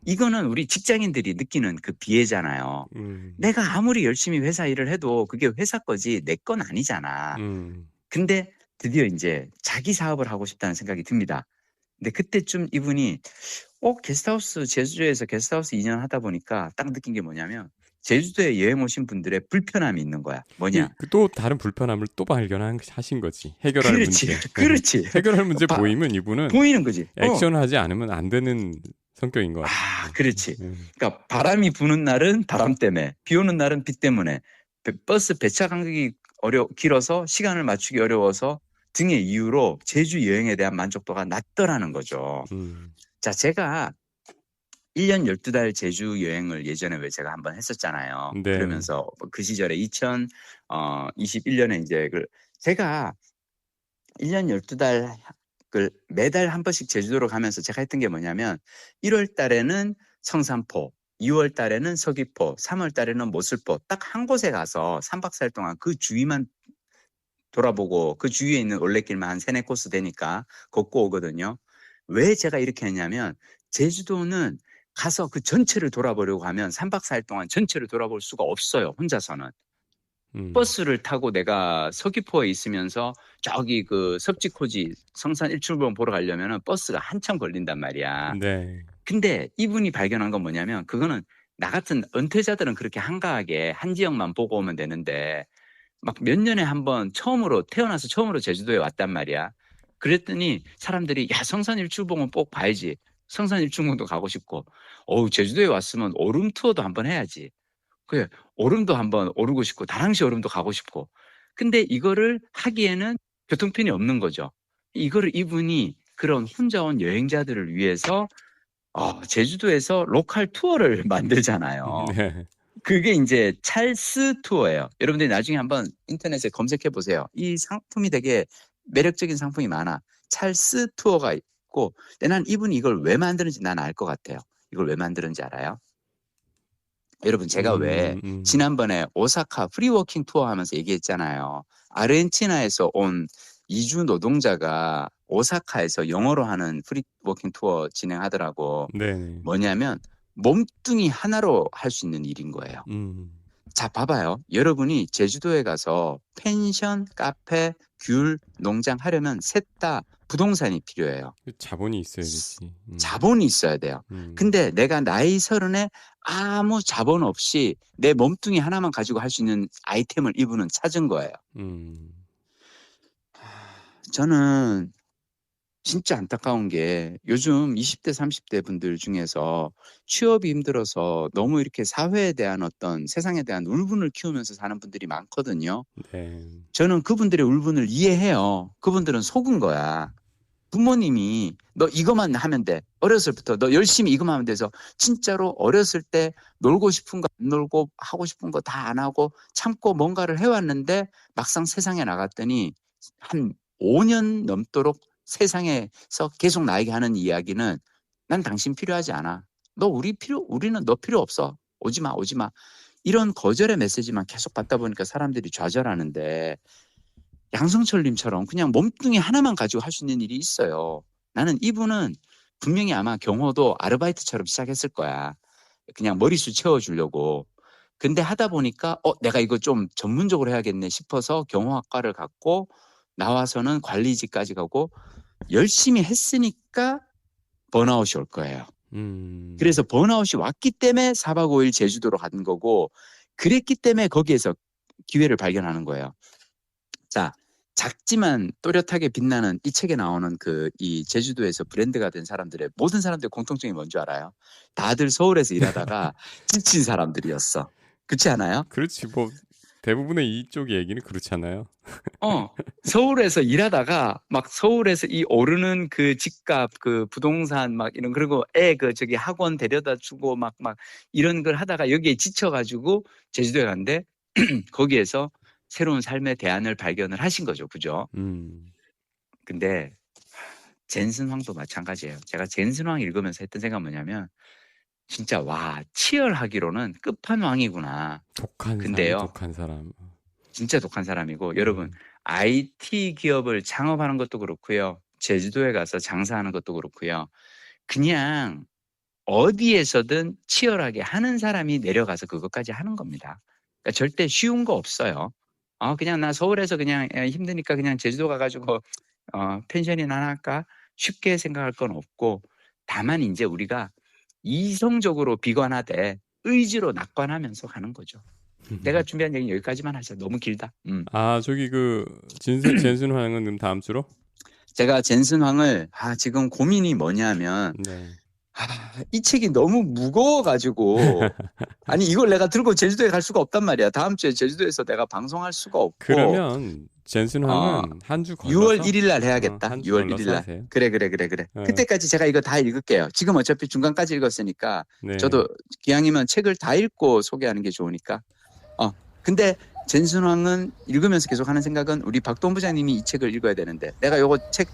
이거는 우리 직장인들이 느끼는 그 비애잖아요. 음, 내가 아무리 열심히 회사 일을 해도 그게 회사 거지 내 건 아니잖아. 음, 근데 드디어 이제 자기 사업을 하고 싶다는 생각이 듭니다. 근데 그때쯤 이분이 게스트하우스 제주도에서 게스트하우스 2년 하다 보니까 딱 느낀 게 뭐냐면 제주도에 여행 오신 분들의 불편함이 있는 거야. 뭐냐? 또 다른 불편함을 또 발견하신 거지. 해결할 그렇지, 문제. 그렇지. 해결할 문제 바- 보이면 이분은 보이는 거지. 액션을 하지 않으면 안 되는 성격인 것 같아. 그렇지. 그러니까 바람이 부는 날은 바람 때문에, 비 오는 날은 비 때문에, 버스 배차 간격이 길어서 시간을 맞추기 어려워서 등의 이유로 제주 여행에 대한 만족도가 낮더라는 거죠. 자, 제가 1년 12달 제주 여행을 예전에 왜 제가 한번 했었잖아요. 네. 그러면서 그 시절에 2021년에 이제 제가 1년 12달 매달 한 번씩 제주도로 가면서 제가 했던 게 뭐냐면 1월 달에는 성산포, 2월 달에는 서귀포, 3월 달에는 모슬포 딱 한 곳에 가서 3박 4일 동안 그 주위만 돌아보고 그 주위에 있는 올레길만 한 3-4코스 되니까 걷고 오거든요. 왜 제가 이렇게 했냐면 제주도는 가서 그 전체를 돌아보려고 하면 3박 4일 동안 전체를 돌아볼 수가 없어요. 혼자서는. 버스를 타고 내가 서귀포에 있으면서 저기 그 섭지코지 성산 일출봉 보러 가려면 버스가 한참 걸린단 말이야. 네. 근데 이분이 발견한 건 뭐냐면 그거는 나 같은 은퇴자들은 그렇게 한가하게 한 지역만 보고 오면 되는데 막 몇 년에 한 번 태어나서 처음으로 제주도에 왔단 말이야. 그랬더니 사람들이 야 성산 일출봉은 꼭 봐야지. 성산 일출봉도 가고 싶고 제주도에 왔으면 오름 투어도 한번 해야지. 그래, 오름도 한번 오르고 싶고, 다랑시 오름도 가고 싶고. 근데 이거를 하기에는 교통편이 없는 거죠. 이거를 이분이 그런 혼자 온 여행자들을 위해서, 제주도에서 로컬 투어를 만들잖아요. 네. 그게 이제 찰스 투어예요. 여러분들이 나중에 한번 인터넷에 검색해 보세요. 이 상품이 되게 매력적인 상품이 많아. 찰스 투어가 있고, 근데 난 이분이 이걸 왜 만드는지 난 알 것 같아요. 이걸 왜 만드는지 알아요? 여러분 제가 왜 지난번에 오사카 프리워킹 투어 하면서 얘기했잖아요. 아르헨티나에서 온 이주 노동자가 오사카에서 영어로 하는 프리워킹 투어 진행하더라고. 네. 뭐냐면 몸뚱이 하나로 할 수 있는 일인 거예요. 자, 봐봐요. 여러분이 제주도에 가서 펜션, 카페, 귤, 농장 하려면 셋 다 부동산이 필요해요. 자본이 있어야 되지. 자본이 있어야 돼요. 근데 내가 나이 30에 아무 자본 없이 내 몸뚱이 하나만 가지고 할 수 있는 아이템을 이분은 찾은 거예요. 저는 진짜 안타까운 게 요즘 20대, 30대 분들 중에서 취업이 힘들어서 너무 이렇게 사회에 대한 어떤 세상에 대한 울분을 키우면서 사는 분들이 많거든요. 네. 저는 그분들의 울분을 이해해요. 그분들은 속은 거야. 부모님이 너 이것만 하면 돼. 어렸을 때부터 너 열심히 이것만 하면 돼서 진짜로 어렸을 때 놀고 싶은 거 안 놀고 하고 싶은 거 다 안 하고 참고 뭔가를 해왔는데 막상 세상에 나갔더니 한 5년 넘도록 세상에서 계속 나에게 하는 이야기는 난 당신 필요하지 않아. 우리는 너 필요 없어. 오지 마, 오지 마. 이런 거절의 메시지만 계속 받다 보니까 사람들이 좌절하는데 양성철님처럼 그냥 몸뚱이 하나만 가지고 할 수 있는 일이 있어요. 나는 이분은 분명히 아마 경호도 아르바이트처럼 시작했을 거야. 그냥 머리수 채워주려고. 근데 하다 보니까 내가 이거 좀 전문적으로 해야겠네 싶어서 경호학과를 갔고 나와서는 관리직까지 가고 열심히 했으니까 번아웃이 올 거예요. 그래서 번아웃이 왔기 때문에 4박 5일 제주도로 간 거고 그랬기 때문에 거기에서 기회를 발견하는 거예요. 자, 작지만 또렷하게 빛나는 이 책에 나오는 이 제주도에서 브랜드가 된 사람들의 모든 사람들의 공통점이 뭔지 알아요? 다들 서울에서 일하다가 지친 사람들이었어. 그렇지 않아요? 그렇지. 뭐 대부분의 이쪽 얘기는 그렇잖아요. 서울에서 일하다가 막 서울에서 이 오르는 그 집값, 그 부동산 막 이런 그리고 저기 학원 데려다 주고 막 이런 걸 하다가 여기에 지쳐가지고 제주도에 갔는데 거기에서 새로운 삶의 대안을 발견을 하신 거죠. 그죠? 근데 젠슨황도 마찬가지예요. 제가 젠슨황 읽으면서 했던 생각은 뭐냐면 진짜 치열하기로는 끝판왕이구나. 독한 근데요. 사람, 독한 사람. 진짜 독한 사람이고 여러분 음. IT 기업을 창업하는 것도 그렇고요. 제주도에 가서 장사하는 것도 그렇고요. 그냥 어디에서든 치열하게 하는 사람이 내려가서 그것까지 하는 겁니다. 그러니까 절대 쉬운 거 없어요. 그냥 나 서울에서 그냥 힘드니까 그냥 제주도 가가지고 펜션이나 하나 할까? 쉽게 생각할 건 없고 다만 이제 우리가 이성적으로 비관하되 의지로 낙관하면서 가는 거죠. 내가 준비한 얘기 여기까지만 하자. 너무 길다. 아, 저기 그 젠슨 황은 그럼 다음 주로? 제가 젠슨 황을 지금 고민이 뭐냐면 네. 이 책이 너무 무거워가지고 아니 이걸 내가 들고 제주도에 갈 수가 없단 말이야. 다음 주에 제주도에서 내가 방송할 수가 없고 그러면 젠슨 황은 한 주 6월 걸러서 1일 날 해야겠다. 한 주 6월 걸러서 1일 날. 하세요. 그래. 어. 그때까지 제가 이거 다 읽을게요. 지금 어차피 중간까지 읽었으니까 네. 저도 기왕이면 책을 다 읽고 소개하는 게 좋으니까. 근데 젠슨 황은 읽으면서 계속 하는 생각은 우리 박동 부장님이 이 책을 읽어야 되는데 내가 요거 책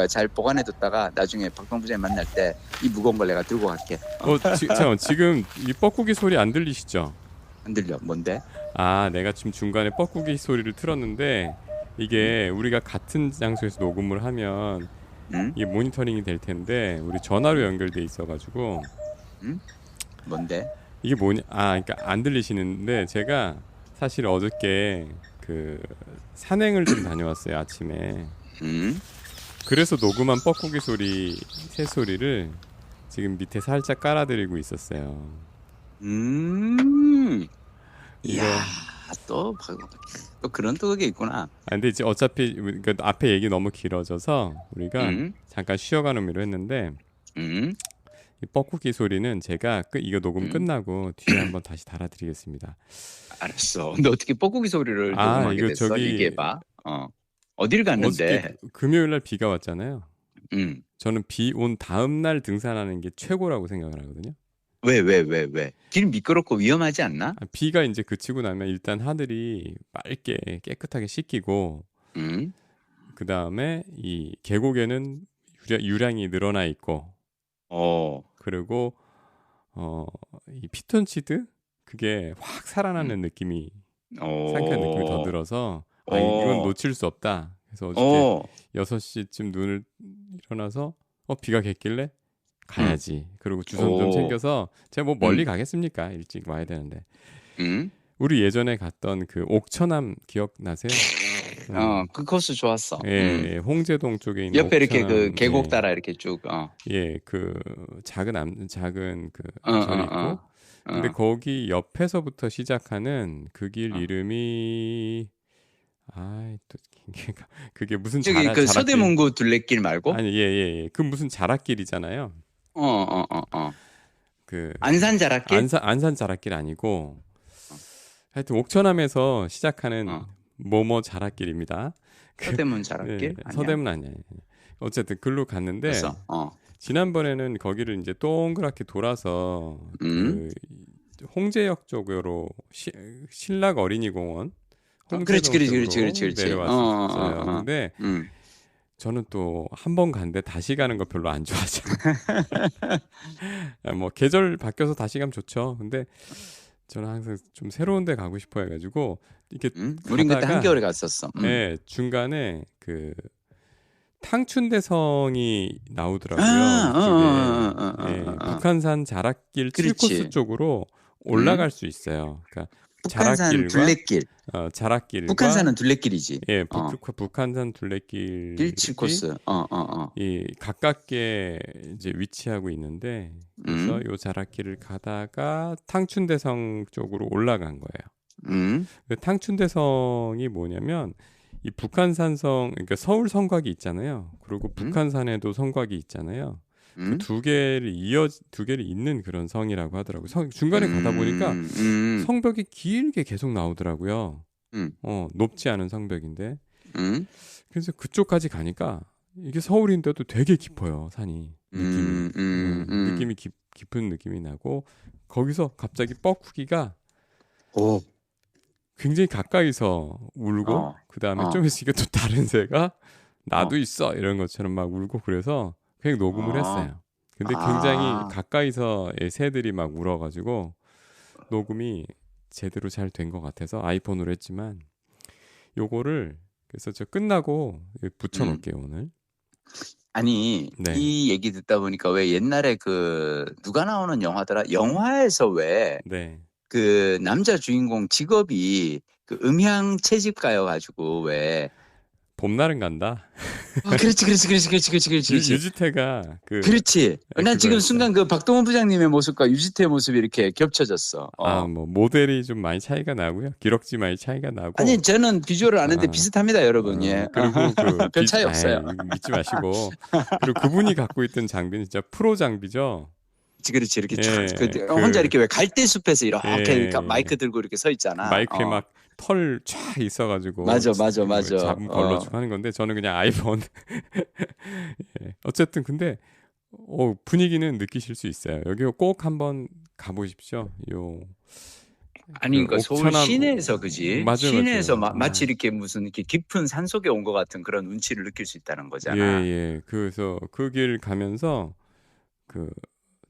잘 보관해뒀다가 나중에 박동 부장님 만날 때 이 무거운 걸 내가 들고 갈게. 잠깐만, 지금 이 뻐꾸기 소리 안 들리시죠? 안 들려. 뭔데? 내가 지금 중간에 뻐꾸기 소리를 틀었는데 이게 우리가 같은 장소에서 녹음을 하면 응? 이게 모니터링이 될 텐데 우리 전화로 연결돼 있어가지고 응? 뭔데? 이게 뭐냐? 그러니까 안 들리시는데 제가 사실 어저께 그 산행을 좀 다녀왔어요, 아침에. 응? 그래서 녹음한 뻐꾸기 소리, 새 소리를 지금 밑에 살짝 깔아드리고 있었어요. 이야, 또 그런 또 그게 있구나. 근데 이제 어차피 그 앞에 얘기 너무 길어져서 우리가 잠깐 쉬어가는 의미로 했는데 이 뻐꾸기 소리는 제가 이거 녹음 끝나고 뒤에 한번 다시 달아드리겠습니다. 알았어. 근데 어떻게 뻐꾸기 소리를 녹음하게 이거 됐어? 저기 얘기해봐. 어디를 갔는데? 어저께 금요일 날 비가 왔잖아요. 응. 저는 비 온 다음 날 등산하는 게 최고라고 생각을 하거든요. 왜? 길 미끄럽고 위험하지 않나? 비가 이제 그치고 나면 일단 하늘이 맑게 깨끗하게 씻기고 그 다음에 이 계곡에는 유량이 늘어나 있고 그리고 이 피톤치드 그게 확 살아나는 느낌이 상쾌한 느낌이 더 들어서 이건 놓칠 수 없다. 그래서 어저께 6시쯤 눈을 일어나서 비가 겠길래 가야지. 그리고 주선 좀 챙겨서 제가 뭐 멀리 가겠습니까? 일찍 와야 되는데. 우리 예전에 갔던 그 옥천암 기억나세요? 그 코스 좋았어. 예, 홍제동 쪽에 있는 옆에 이렇게 옥천암, 그 계곡 따라 이렇게 쭉. 그 작은 그 절이 있고. 근데 거기 옆에서부터 시작하는 그 길 이름이 또 그게 무슨 저기 그 서대문구 둘레길 말고? 아니 예. 그 무슨 자락길이잖아요. 그 안산 자락길? 안산 자락길 아니고 하여튼 옥천암에서 시작하는 뭐뭐 자락길입니다. 서대문 자락길? 네, 서대문 아니에요. 어쨌든 글로 갔는데 그래서, 지난번에는 거기를 이제 동그랗게 돌아서 그 홍제역 쪽으로 신락 어린이공원 홍제동 쪽으로 내려왔었어요. 근데 저는 또 한 번 간데 다시 가는 거 별로 안 좋아하잖아요. 뭐 계절 바뀌어서 다시 가면 좋죠. 근데 저는 항상 좀 새로운 데 가고 싶어 해가지고 이렇게 우린 그때 한겨울에 갔었어. 네, 중간에 그 탕춘대성이 나오더라고요. 북한산 자락길 7코스 쪽으로 올라갈 수 있어요. 그러니까 북한산 둘레길. 자락길과 북한산은 둘레길이지. 예, 북한산 둘레길 7코스. 이 가깝게 이제 위치하고 있는데 그래서 요 자락길을 가다가 탕춘대성 쪽으로 올라간 거예요. 그 탕춘대성이 뭐냐면 이 북한산성 그러니까 서울 성곽이 있잖아요. 그리고 북한산에도 성곽이 있잖아요. 그 두 개를 잇는 그런 성이라고 하더라고요. 중간에 가다 보니까 성벽이 길게 계속 나오더라고요. 높지 않은 성벽인데. 그래서 그쪽까지 가니까 이게 서울인데도 되게 깊어요, 산이. 느낌이 깊은 느낌이 나고 거기서 갑자기 뻐꾸기가 굉장히 가까이서 울고 그다음에 좀 있으니까 또 다른 새가 나도 있어 이런 것처럼 막 울고 그래서 그냥 녹음을 했어요. 근데 굉장히 가까이서의 새들이 막 울어가지고 녹음이 제대로 잘 된 것 같아서 아이폰으로 했지만 요거를 그래서 저 끝나고 붙여 놓을게요, 오늘. 아니, 네. 이 얘기 듣다 보니까 왜 옛날에 그 누가 나오는 영화더라? 영화에서 왜 네. 그 남자 주인공 직업이 그 음향 채집가여가지고 왜 봄날은 간다. 그렇지. 유지태가 그렇지. 난 그거 지금 했죠. 순간 그 박동원 부장님의 모습과 유지태의 모습이 이렇게 겹쳐졌어. 뭐 모델이 좀 많이 차이가 나고요. 기럭지 많이 차이가 나고. 아니 저는 비주얼을 아는데 비슷합니다, 여러분. 예. 그리고 별 차이 없어요. 믿지 마시고. 그리고 그분이 갖고 있던 장비는 진짜 프로 장비죠. 그렇지 이렇게 혼자 이렇게 왜 갈대숲에서 이렇게 마이크 들고 이렇게 서 있잖아. 마이크에 막 털 쫙 있어가지고 맞아. 잡음 걸러주고 하는 건데 저는 그냥 아이폰. 예. 어쨌든 근데 분위기는 느끼실 수 있어요. 여기 꼭 한번 가보십시오. 아니 그러니까 서울 시내에서 그지? 시내에서 마치 이렇게 무슨 이렇게 깊은 산 속에 온 것 같은 그런 운치를 느낄 수 있다는 거잖아. 예. 그래서 그 길 가면서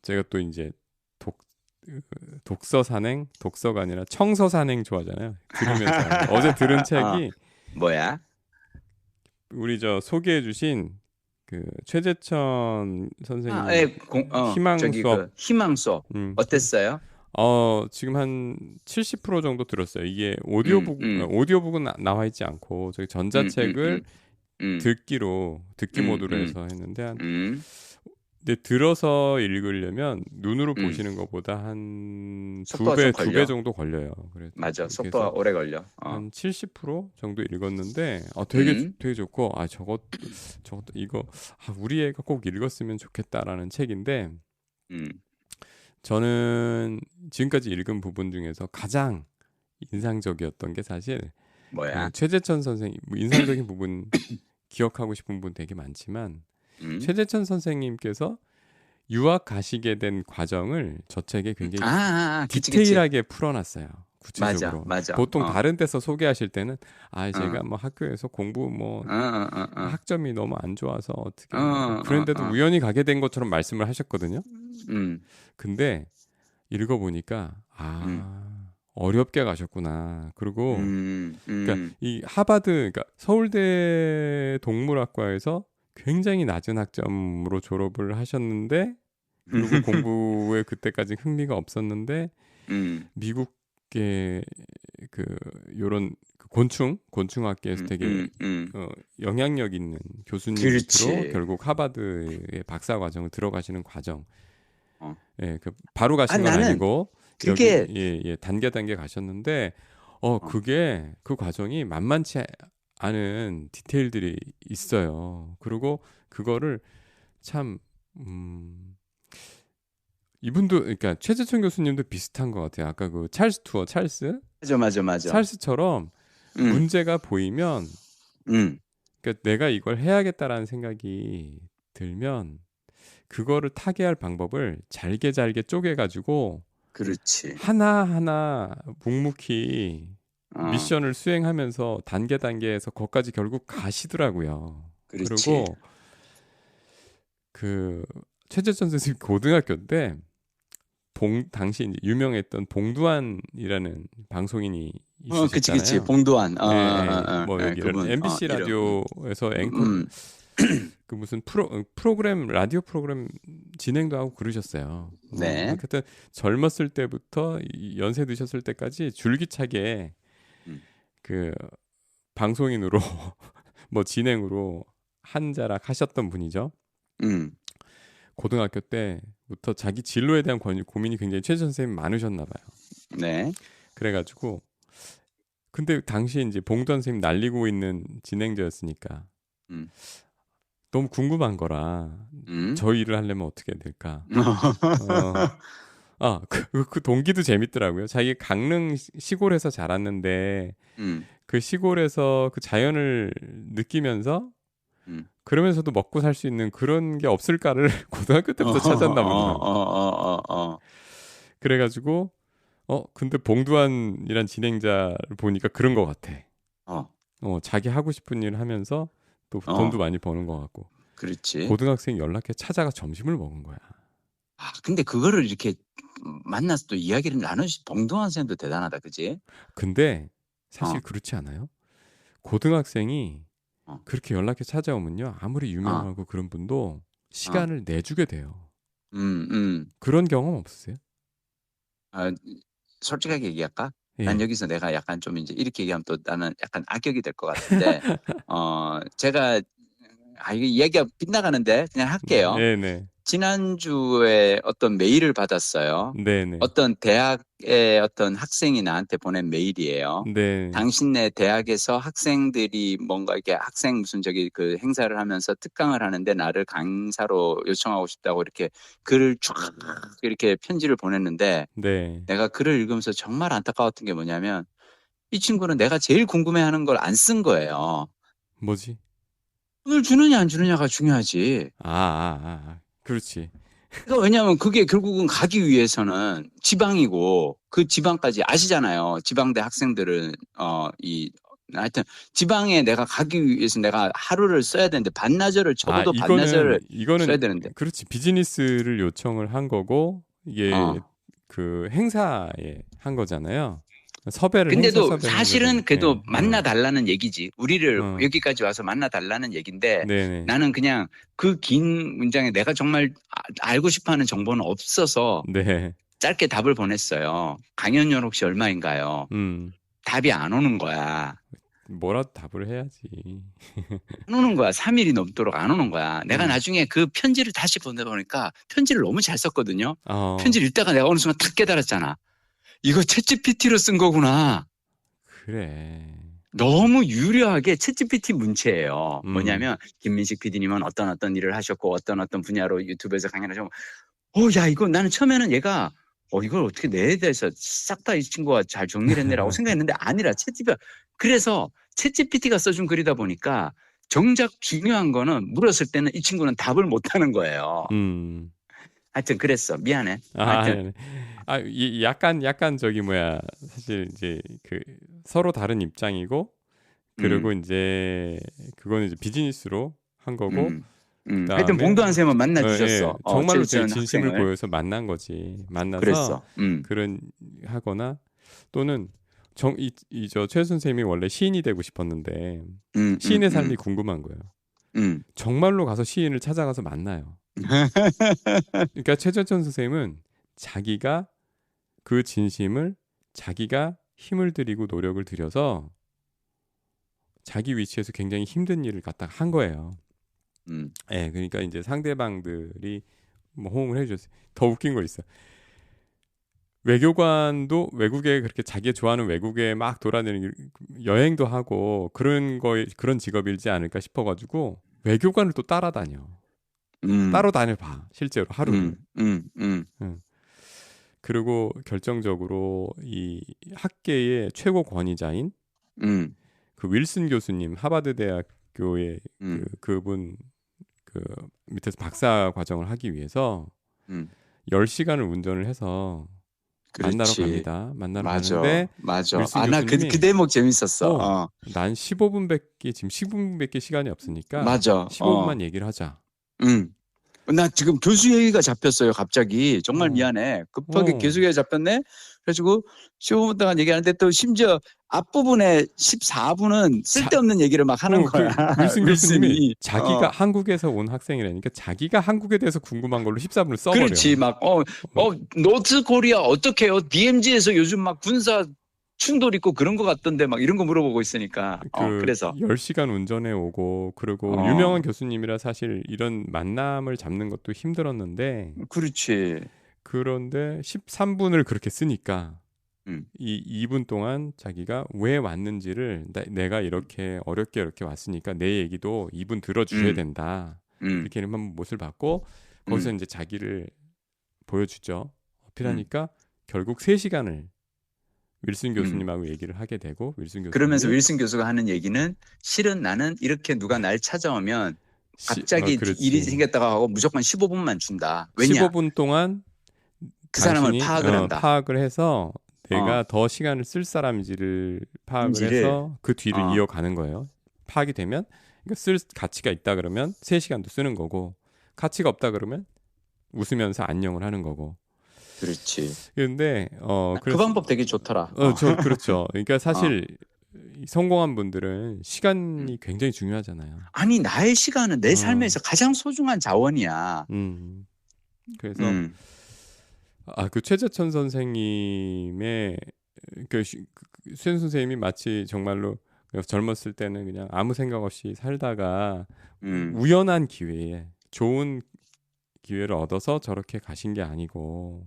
제가 또 이제 독서 산행, 독서가 아니라 청서 산행 좋아하잖아요. 들으면서 어제 들은 책이 뭐야? 우리 저 소개해주신 그 최재천 선생님 희망 수업. 희망 수업 어땠어요? 지금 한 70% 정도 들었어요. 이게 오디오북은 나와 있지 않고 저기 전자책을 듣기 모드로 해서 했는데 근데 들어서 읽으려면 눈으로 보시는 것보다 한 두 배 정도 걸려요. 그래서 맞아, 속도가 오래 걸려. 한 70% 정도 읽었는데 되게 좋고 저것도 이거 우리 애가 꼭 읽었으면 좋겠다라는 책인데 저는 지금까지 읽은 부분 중에서 가장 인상적이었던 게 사실 뭐야? 최재천 선생님 인상적인 부분 기억하고 싶은 부분 되게 많지만 최재천 선생님께서 유학 가시게 된 과정을 저 책에 굉장히 디테일하게 풀어놨어요. 구체적으로. 맞아. 보통 다른 데서 소개하실 때는 제가 뭐 학교에서 공부 학점이 너무 안 좋아서 어떻게 그런데도 우연히 가게 된 것처럼 말씀을 하셨거든요. 근데 읽어보니까 어렵게 가셨구나. 그리고 그러니까 이 하버드, 그러니까 서울대 동물학과에서 굉장히 낮은 학점으로 졸업을 하셨는데 그리고 공부에 그때까지 흥미가 없었는데 미국의 요런 곤충학계에서 되게 영향력 있는 교수님 밑으로 결국 하버드의 박사 과정을 들어가시는 과정. 바로 가신 건 아니고 여기 단계 가셨는데 그 과정이 만만치 않은 디테일들이 있어요. 그리고 그거를 참 이분도 그러니까 최재천 교수님도 비슷한 것 같아요. 아까 그 찰스 맞아. 찰스처럼 문제가 보이면 그러니까 내가 이걸 해야겠다라는 생각이 들면 그거를 타개할 방법을 잘게 쪼개가지고 그렇지. 하나하나 묵묵히 미션을 수행하면서 단계에서 거기까지 결국 가시더라고요. 그렇지. 그리고 그 최재천 선생님 고등학교 때 당시 이제 유명했던 봉두환이라는 방송인이 있으셨잖아요. 그치. 봉두환. 뭐 여기 MBC 라디오에서 앵커 그 무슨 프로그램 라디오 프로그램 진행도 하고 그러셨어요. 네. 그때 젊었을 때부터 연세 드셨을 때까지 줄기차게 그 방송인으로 뭐 진행으로 한자락 하셨던 분이죠. 고등학교 때부터 자기 진로에 대한 고민이 굉장히 최 선생님 많으셨나 봐요. 네. 그래가지고 근데 당시에 이제 봉두환 선생님 날리고 있는 진행자였으니까 너무 궁금한 거라 저 일을 하려면 어떻게 해야 될까? 그 동기도 재밌더라고요. 자기 강릉 시골에서 자랐는데 그 시골에서 그 자연을 느끼면서 그러면서도 먹고 살 수 있는 그런 게 없을까를 고등학교 때부터 찾았나 보더라고요. 그래가지고 근데 봉두환이란 진행자를 보니까 그런 것 같아. 자기 하고 싶은 일 하면서 또 돈도 많이 버는 것 같고. 그렇지. 고등학생 연락해 찾아가 점심을 먹은 거야. 근데 그거를 이렇게 만나서 또 이야기를 나누시 봉두환 선생님도 대단하다, 그지? 근데 사실 그렇지 않아요? 고등학생이 어. 그렇게 연락해 찾아오면요. 아무리 유명하고 그런 분도 시간을 내주게 돼요. 그런 경험 없으세요? 솔직하게 얘기할까? 난 예. 여기서 내가 약간 좀 이제 이렇게 얘기하면 또 나는 약간 악역이 될 것 같은데, 제가, 이게 이야기가 빗나가는데 그냥 할게요. 네네. 지난주에 어떤 메일을 받았어요. 네네. 어떤 대학의 어떤 학생이 나한테 보낸 메일이에요. 네. 당신네 대학에서 학생들이 뭔가 이렇게 학생 무슨 저기 그 행사를 하면서 특강을 하는데 나를 강사로 요청하고 싶다고 이렇게 글을 쫙 이렇게 편지를 보냈는데 네. 내가 글을 읽으면서 정말 안타까웠던 게 뭐냐면 이 친구는 내가 제일 궁금해하는 걸 안 쓴 거예요. 뭐지? 돈을 주느냐 안 주느냐가 중요하지. 그렇지. 그러니까 왜냐하면 그게 결국은 가기 위해서는 지방이고 그 지방까지 아시잖아요. 지방대 학생들은 하여튼 지방에 내가 가기 위해서 내가 하루를 써야 되는데 반나절을 적어도 반나절을 써야 되는데 그렇지. 비즈니스를 요청을 한 거고 이게 그 행사에 한 거잖아요. 근데도 섭외를 한 사실은 거잖아요. 그래도 네. 만나 달라는 얘기지. 우리를 여기까지 와서 만나 달라는 얘기인데 네네. 나는 그냥 그 긴 문장에 내가 정말 알고 싶어하는 정보는 없어서 네. 짧게 답을 보냈어요. 강연료 혹시 얼마인가요? 답이 안 오는 거야. 뭐라도 답을 해야지. 안 오는 거야. 3일이 넘도록 안 오는 거야. 내가 나중에 그 편지를 다시 보내보니까 편지를 너무 잘 썼거든요. 편지를 읽다가 내가 어느 순간 탁 깨달았잖아. 이거 챗GPT로 쓴 거구나. 그래. 너무 유려하게 챗GPT 문체예요. 뭐냐면 김민식 PD님은 어떤 일을 하셨고 어떤 분야로 유튜브에서 강연하셨고 야 이거 나는 처음에는 얘가 이걸 어떻게 내에 대해서 싹 다 이 친구가 잘 정리를 했네라고 생각했는데 아니라 챗GPT가 그래서 챗GPT가 써준 글이다 보니까 정작 중요한 거는 물었을 때는 이 친구는 답을 못하는 거예요. 하여튼 그랬어. 미안해. 하여튼. 약간 저기 사실 이제 그 서로 다른 입장이고 그리고 이제 그거는 이제 비즈니스로 한 거고 하여튼 봉도한 쌤은 만나 주셨어. 예, 정말로 제 진심을 보여서 만난 거지. 만나서 그랬어. 그런 하거나 또는 저 최 선생님이 원래 시인이 되고 싶었는데 시인의 삶이 궁금한 거예요. 정말로 가서 시인을 찾아가서 만나요. 그러니까 최재천 선생님은 자기가 그 진심을 자기가 힘을 들이고 노력을 들여서 자기 위치에서 굉장히 힘든 일을 갖다가 한 거예요. 예, 그러니까 이제 상대방들이 호응을 해줬어요. 더 웃긴 거 있어. 외교관도 외국에 그렇게 자기가 좋아하는 외국에 막 돌아다니는 여행도 하고 그런 직업이지 않을까 싶어가지고 외교관을 또 따라다녀. 따로 다녀봐 실제로 하루를. 그리고 결정적으로 이 학계의 최고 권위자인 그 윌슨 교수님 하버드 대학교의 그분 그 밑에서 박사 과정을 하기 위해서 10시간을 운전을 해서 만나러 갑니다. 가는데 맞아. 나 그 대목 재밌었어. 난 15분밖에 시간이 없으니까 맞아. 15분만 얘기를 하자. 나 지금 교수 얘기가 잡혔어요. 갑자기 정말 미안해. 급하게 교수 얘기가 잡혔네. 그래가지고 15분 동안 얘기하는데 또 심지어 앞부분에 14분은 쓸데없는 얘기를 막 하는 거야. 윌슨 교수님이 자기가 한국에서 온 학생이라니까 자기가 한국에 대해서 궁금한 걸로 14분을 써버려. 그렇지. 막 노트 코리아 어떻게 해요? DMZ에서 요즘 막 군사 충돌 있고 그런 거 같던데 막 이런 거 물어보고 있으니까 그래서 10시간 운전해 오고 그리고 유명한 교수님이라 사실 이런 만남을 잡는 것도 힘들었는데 그렇지. 그런데 13분을 그렇게 쓰니까 이 2분 동안 자기가 왜 왔는지를 내가 이렇게 어렵게 이렇게 왔으니까 내 얘기도 2분 들어주셔야 된다. 이렇게 한번 못을 받고 거기서 이제 자기를 보여주죠. 어필하니까 결국 3시간을 윌슨 교수님하고 얘기를 하게 되고 그러면서 윌슨 교수가 하는 얘기는 실은 나는 이렇게 누가 날 찾아오면 갑자기 일이 생겼다고 하고 무조건 15분만 준다. 왜냐? 15분 동안 그 사람을 파악을 한다. 파악을 해서 내가 더 시간을 쓸 사람인지를 파악을 해서 그 뒤를 이어가는 거예요. 파악이 되면 그러니까 쓸 가치가 있다 그러면 3시간도 쓰는 거고 가치가 없다 그러면 웃으면서 안녕을 하는 거고. 그렇지. 그런데 그 방법 되게 좋더라. 그렇죠. 그러니까 사실 성공한 분들은 시간이 굉장히 중요하잖아요. 아니 나의 시간은 내 삶에서 가장 소중한 자원이야. 그래서 그 최재천 선생님의 수현 선생님이 마치 정말로 젊었을 때는 그냥 아무 생각 없이 살다가 우연한 기회에 좋은 기회를 얻어서 저렇게 가신 게 아니고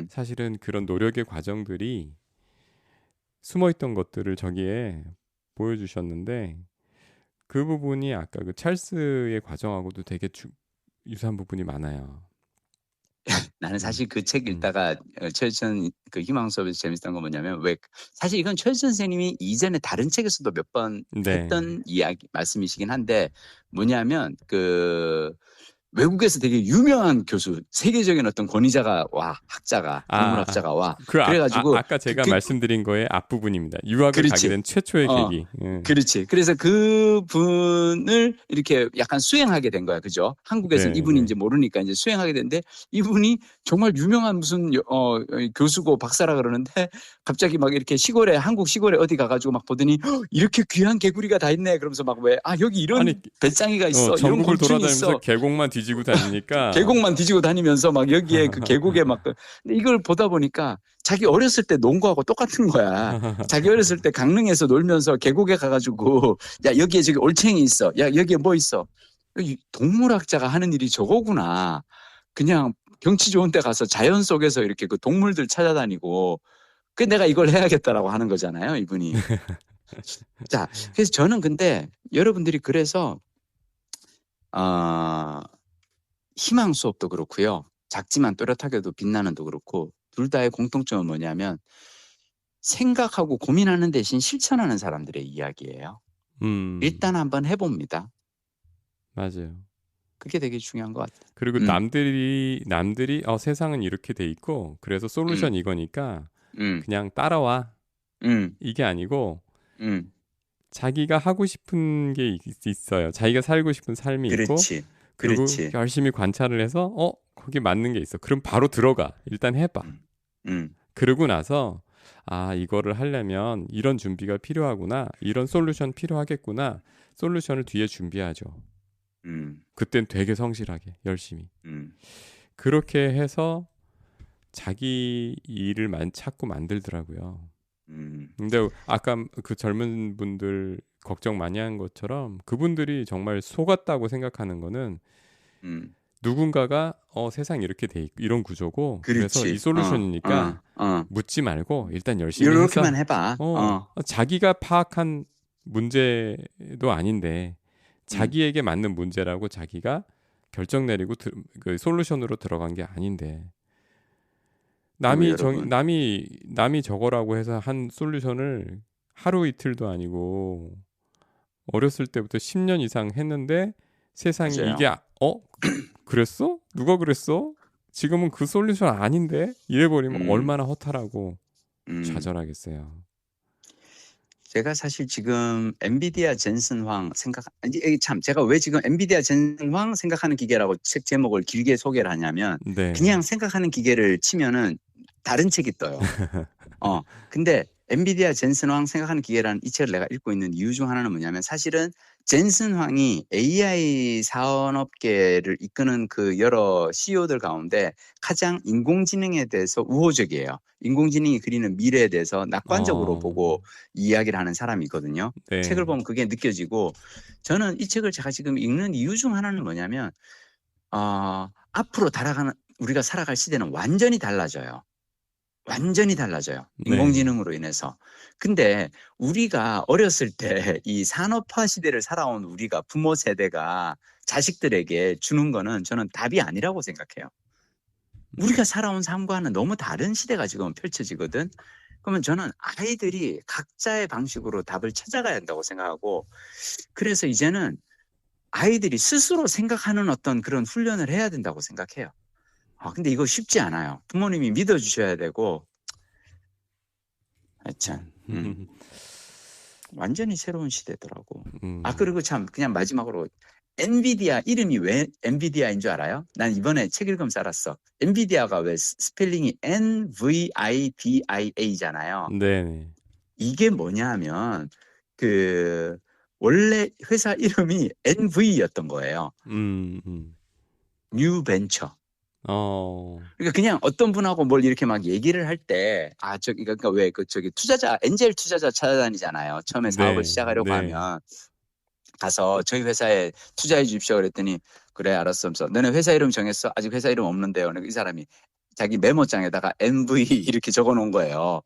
사실은 그런 노력의 과정들이 숨어있던 것들을 저기에 보여주셨는데 그 부분이 아까 그 찰스의 과정하고도 되게 유사한 부분이 많아요. 나는 사실 그 책 읽다가 최전 그 희망 수업에서 재밌었던 건 뭐냐면 왜 사실 이건 최전 선생님이 이전에 다른 책에서도 몇 번 했던 이야기 말씀이시긴 한데 뭐냐면 그 외국에서 되게 유명한 교수, 세계적인 어떤 권위자가 와, 학자가, 동물학자가 와. 그래가지고 아까 제가 말씀드린 거의 앞부분입니다. 유학을 가게 된 최초의 계기. 그렇지. 그래서 그 분을 이렇게 약간 수행하게 된 거야, 그죠? 한국에서는 이분인지 모르니까 이제 수행하게 됐는데 이분이 정말 유명한 무슨 교수고 박사라 그러는데 갑자기 막 이렇게 시골에 한국 시골에 어디 가가지고 막 보더니 이렇게 귀한 개구리가 다 있네. 그러면서 막 왜 여기 이런 배짱이가 있어, 이런 곤충이 있어. 계곡만 뒤지고 다니니까 계곡만 뒤지고 다니면서 막 여기에 그 계곡에 막 근데 이걸 보다 보니까 자기 어렸을 때 논 거하고 똑같은 거야. 자기 어렸을 때 강릉에서 놀면서 계곡에 가가지고 야 여기에 저기 올챙이 있어. 야 여기에 뭐 있어. 동물학자가 하는 일이 저거구나. 그냥 경치 좋은 데 가서 자연 속에서 이렇게 그 동물들 찾아다니고 그 내가 이걸 해야겠다라고 하는 거잖아요, 이분이. 자, 그래서 저는 근데 여러분들이 그래서 희망 수업도 그렇고요. 작지만 또렷하게도 빛나는도 그렇고 둘 다의 공통점은 뭐냐면 생각하고 고민하는 대신 실천하는 사람들의 이야기예요. 일단 한번 해봅니다. 맞아요. 그게 되게 중요한 것 같아요. 그리고 남들이 세상은 이렇게 돼 있고 그래서 솔루션 이거니까 그냥 따라와. 이게 아니고 자기가 하고 싶은 게 있어요. 자기가 살고 싶은 삶이 그렇지. 있고 그리고 열심히 관찰을 해서 거기 맞는 게 있어. 그럼 바로 들어가. 일단 해봐. 그러고 나서 이거를 하려면 이런 준비가 필요하구나. 이런 솔루션 필요하겠구나. 솔루션을 뒤에 준비하죠. 그땐 되게 성실하게 열심히. 그렇게 해서 자기 일을 찾고 만들더라고요. 근데 아까 그 젊은 분들 걱정 많이 한 것처럼 그분들이 정말 속았다고 생각하는 거는 누군가가 세상 이렇게 돼 있고 이런 구조고 그래서 이 솔루션이니까 묻지 말고 일단 열심히 이렇게만 해봐. 자기가 파악한 문제도 아닌데 자기에게 맞는 문제라고 자기가 결정 내리고 그 솔루션으로 들어간 게 아닌데 남이 저거라고 해서 한 솔루션을 하루 이틀도 아니고 어렸을 때부터 10년 이상 했는데 세상이 맞아요. 이게 그랬어? 누가 그랬어? 지금은 그 솔루션 아닌데 이래버리면 얼마나 허탈하고 좌절하겠어요. 제가 사실 지금 엔비디아 젠슨 황 제가 왜 지금 엔비디아 젠슨 황 생각하는 기계라고 책 제목을 길게 소개를 하냐면 그냥 생각하는 기계를 치면은 다른 책이 떠요. 근데 엔비디아 젠슨 황 생각하는 기계라는 이 책을 내가 읽고 있는 이유 중 하나는 뭐냐면 사실은 젠슨 황이 AI 산업계를 이끄는 그 여러 CEO들 가운데 가장 인공지능에 대해서 우호적이에요. 인공지능이 그리는 미래에 대해서 낙관적으로 보고 이야기를 하는 사람이거든요. 책을 보면 그게 느껴지고 저는 이 책을 제가 지금 읽는 이유 중 하나는 뭐냐면 앞으로 우리가 살아갈 시대는 완전히 달라져요. 완전히 달라져요. 인공지능으로 인해서. 근데 우리가 어렸을 때 이 산업화 시대를 살아온 우리가 부모 세대가 자식들에게 주는 거는 저는 답이 아니라고 생각해요. 우리가 살아온 삶과는 너무 다른 시대가 지금 펼쳐지거든. 그러면 저는 아이들이 각자의 방식으로 답을 찾아가야 한다고 생각하고 그래서 이제는 아이들이 스스로 생각하는 어떤 그런 훈련을 해야 된다고 생각해요. 근데 이거 쉽지 않아요. 부모님이 믿어주셔야 되고, 참, 완전히 새로운 시대더라고. 그리고 참, 그냥 마지막으로, 엔비디아 이름이 왜 엔비디아인 줄 알아요? 난 이번에 책 읽으면서 알았어. 엔비디아가 왜 스펠링이 NVIDIA잖아요. 네. 이게 뭐냐 하면 그 원래 회사 이름이 NV였던 거예요. 뉴 벤처. 그러니까 그냥 어떤 분하고 뭘 이렇게 막 얘기를 할 때, 그러니까 왜 투자자, 엔젤 투자자 찾아다니잖아요. 처음에 사업을 시작하려고 하면 가서 저희 회사에 투자해 주십시오 그랬더니 그래 알았어 하면서 너네 회사 이름 정했어? 아직 회사 이름 없는데요. 이 사람이 자기 메모장에다가 NV 이렇게 적어 놓은 거예요.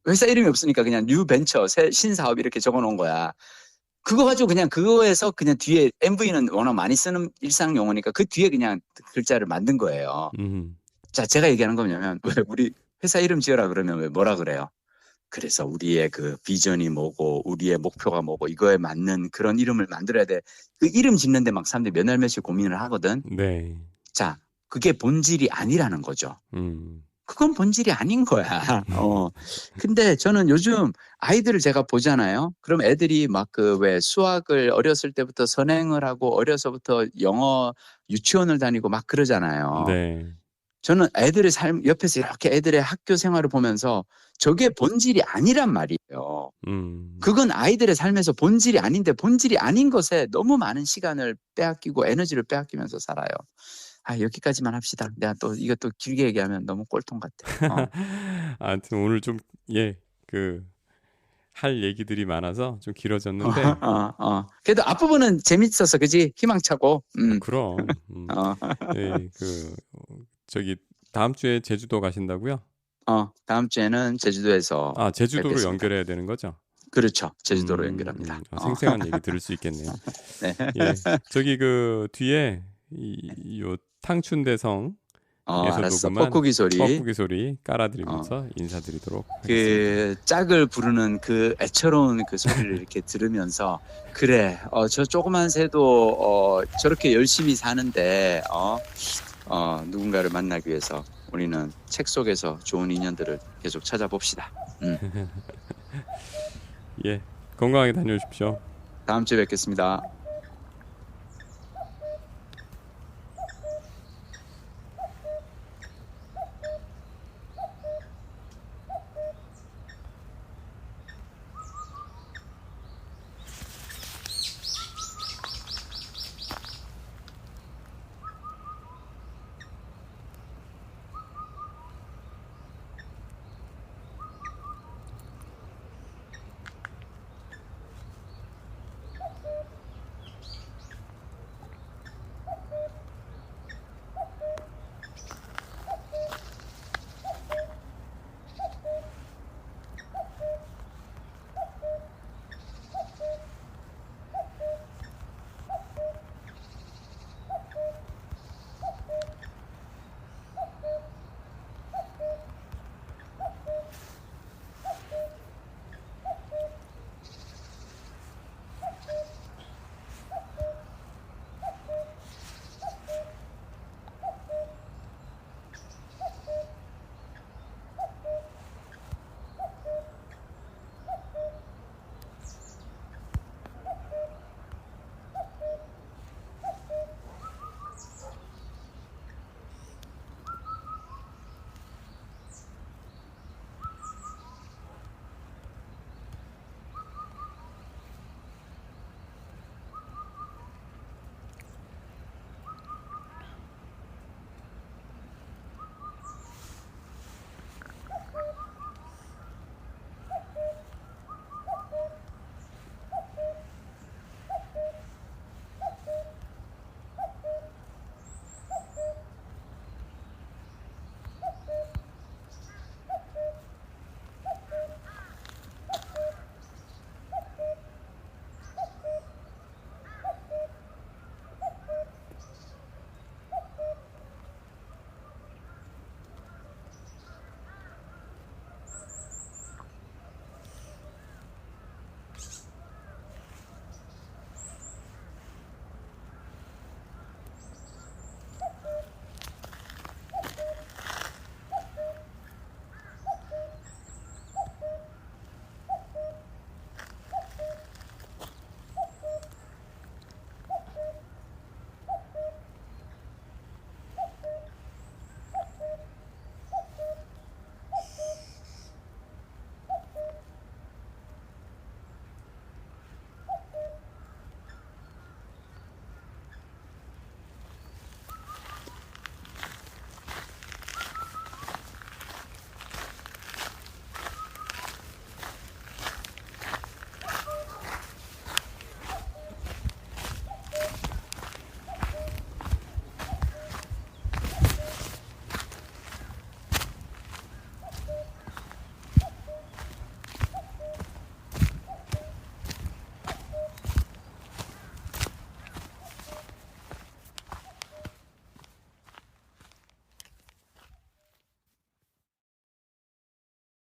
회사 이름이 없으니까 그냥 뉴 벤처, 신사업 이렇게 적어 놓은 거야. 그거 가지고 그냥 그거에서 그냥 뒤에 MV는 워낙 많이 쓰는 일상 용어니까 그 뒤에 그냥 글자를 만든 거예요. 자, 제가 얘기하는 건 뭐냐면 왜 우리 회사 이름 지어라 그러면 왜 뭐라 그래요? 그래서 우리의 그 비전이 뭐고 우리의 목표가 뭐고 이거에 맞는 그런 이름을 만들어야 돼. 그 이름 짓는데 막 사람들이 몇 날 며칠 고민을 하거든. 네. 자, 그게 본질이 아니라는 거죠. 그건 본질이 아닌 거야. 근데 저는 요즘 아이들을 제가 보잖아요. 그럼 애들이 막 왜 수학을 어렸을 때부터 선행을 하고 어려서부터 영어 유치원을 다니고 막 그러잖아요. 네. 저는 애들의 삶 옆에서 이렇게 애들의 학교 생활을 보면서 저게 본질이 아니란 말이에요. 그건 아이들의 삶에서 본질이 아닌데 본질이 아닌 것에 너무 많은 시간을 빼앗기고 에너지를 빼앗기면서 살아요. 여기까지만 합시다. 내가 또 이것도 길게 얘기하면 너무 꼴통 같아. 아무튼 오늘 좀 할 얘기들이 많아서 좀 길어졌는데. 그래도 앞부분은 재밌었어, 그지? 희망차고. 그럼. 네, 저기 다음 주에 제주도 가신다고요? 다음 주에는 제주도에서. 제주도로 뵙겠습니다. 연결해야 되는 거죠? 그렇죠. 제주도로 연결합니다. 생생한 얘기 들을 수 있겠네요. 네. 예, 저기 뒤에 요 탕춘대성 알았어. 뻐꾸기 소리 깔아드리면서 인사드리도록 하겠습니다. 짝을 부르는 그 애처로운 그 소리를 이렇게 들으면서 그래, 저 조그만 새도 저렇게 열심히 사는데 누군가를 만나기 위해서 우리는 책 속에서 좋은 인연들을 계속 찾아봅시다. 예, 건강하게 다녀오십시오. 다음 주에 뵙겠습니다.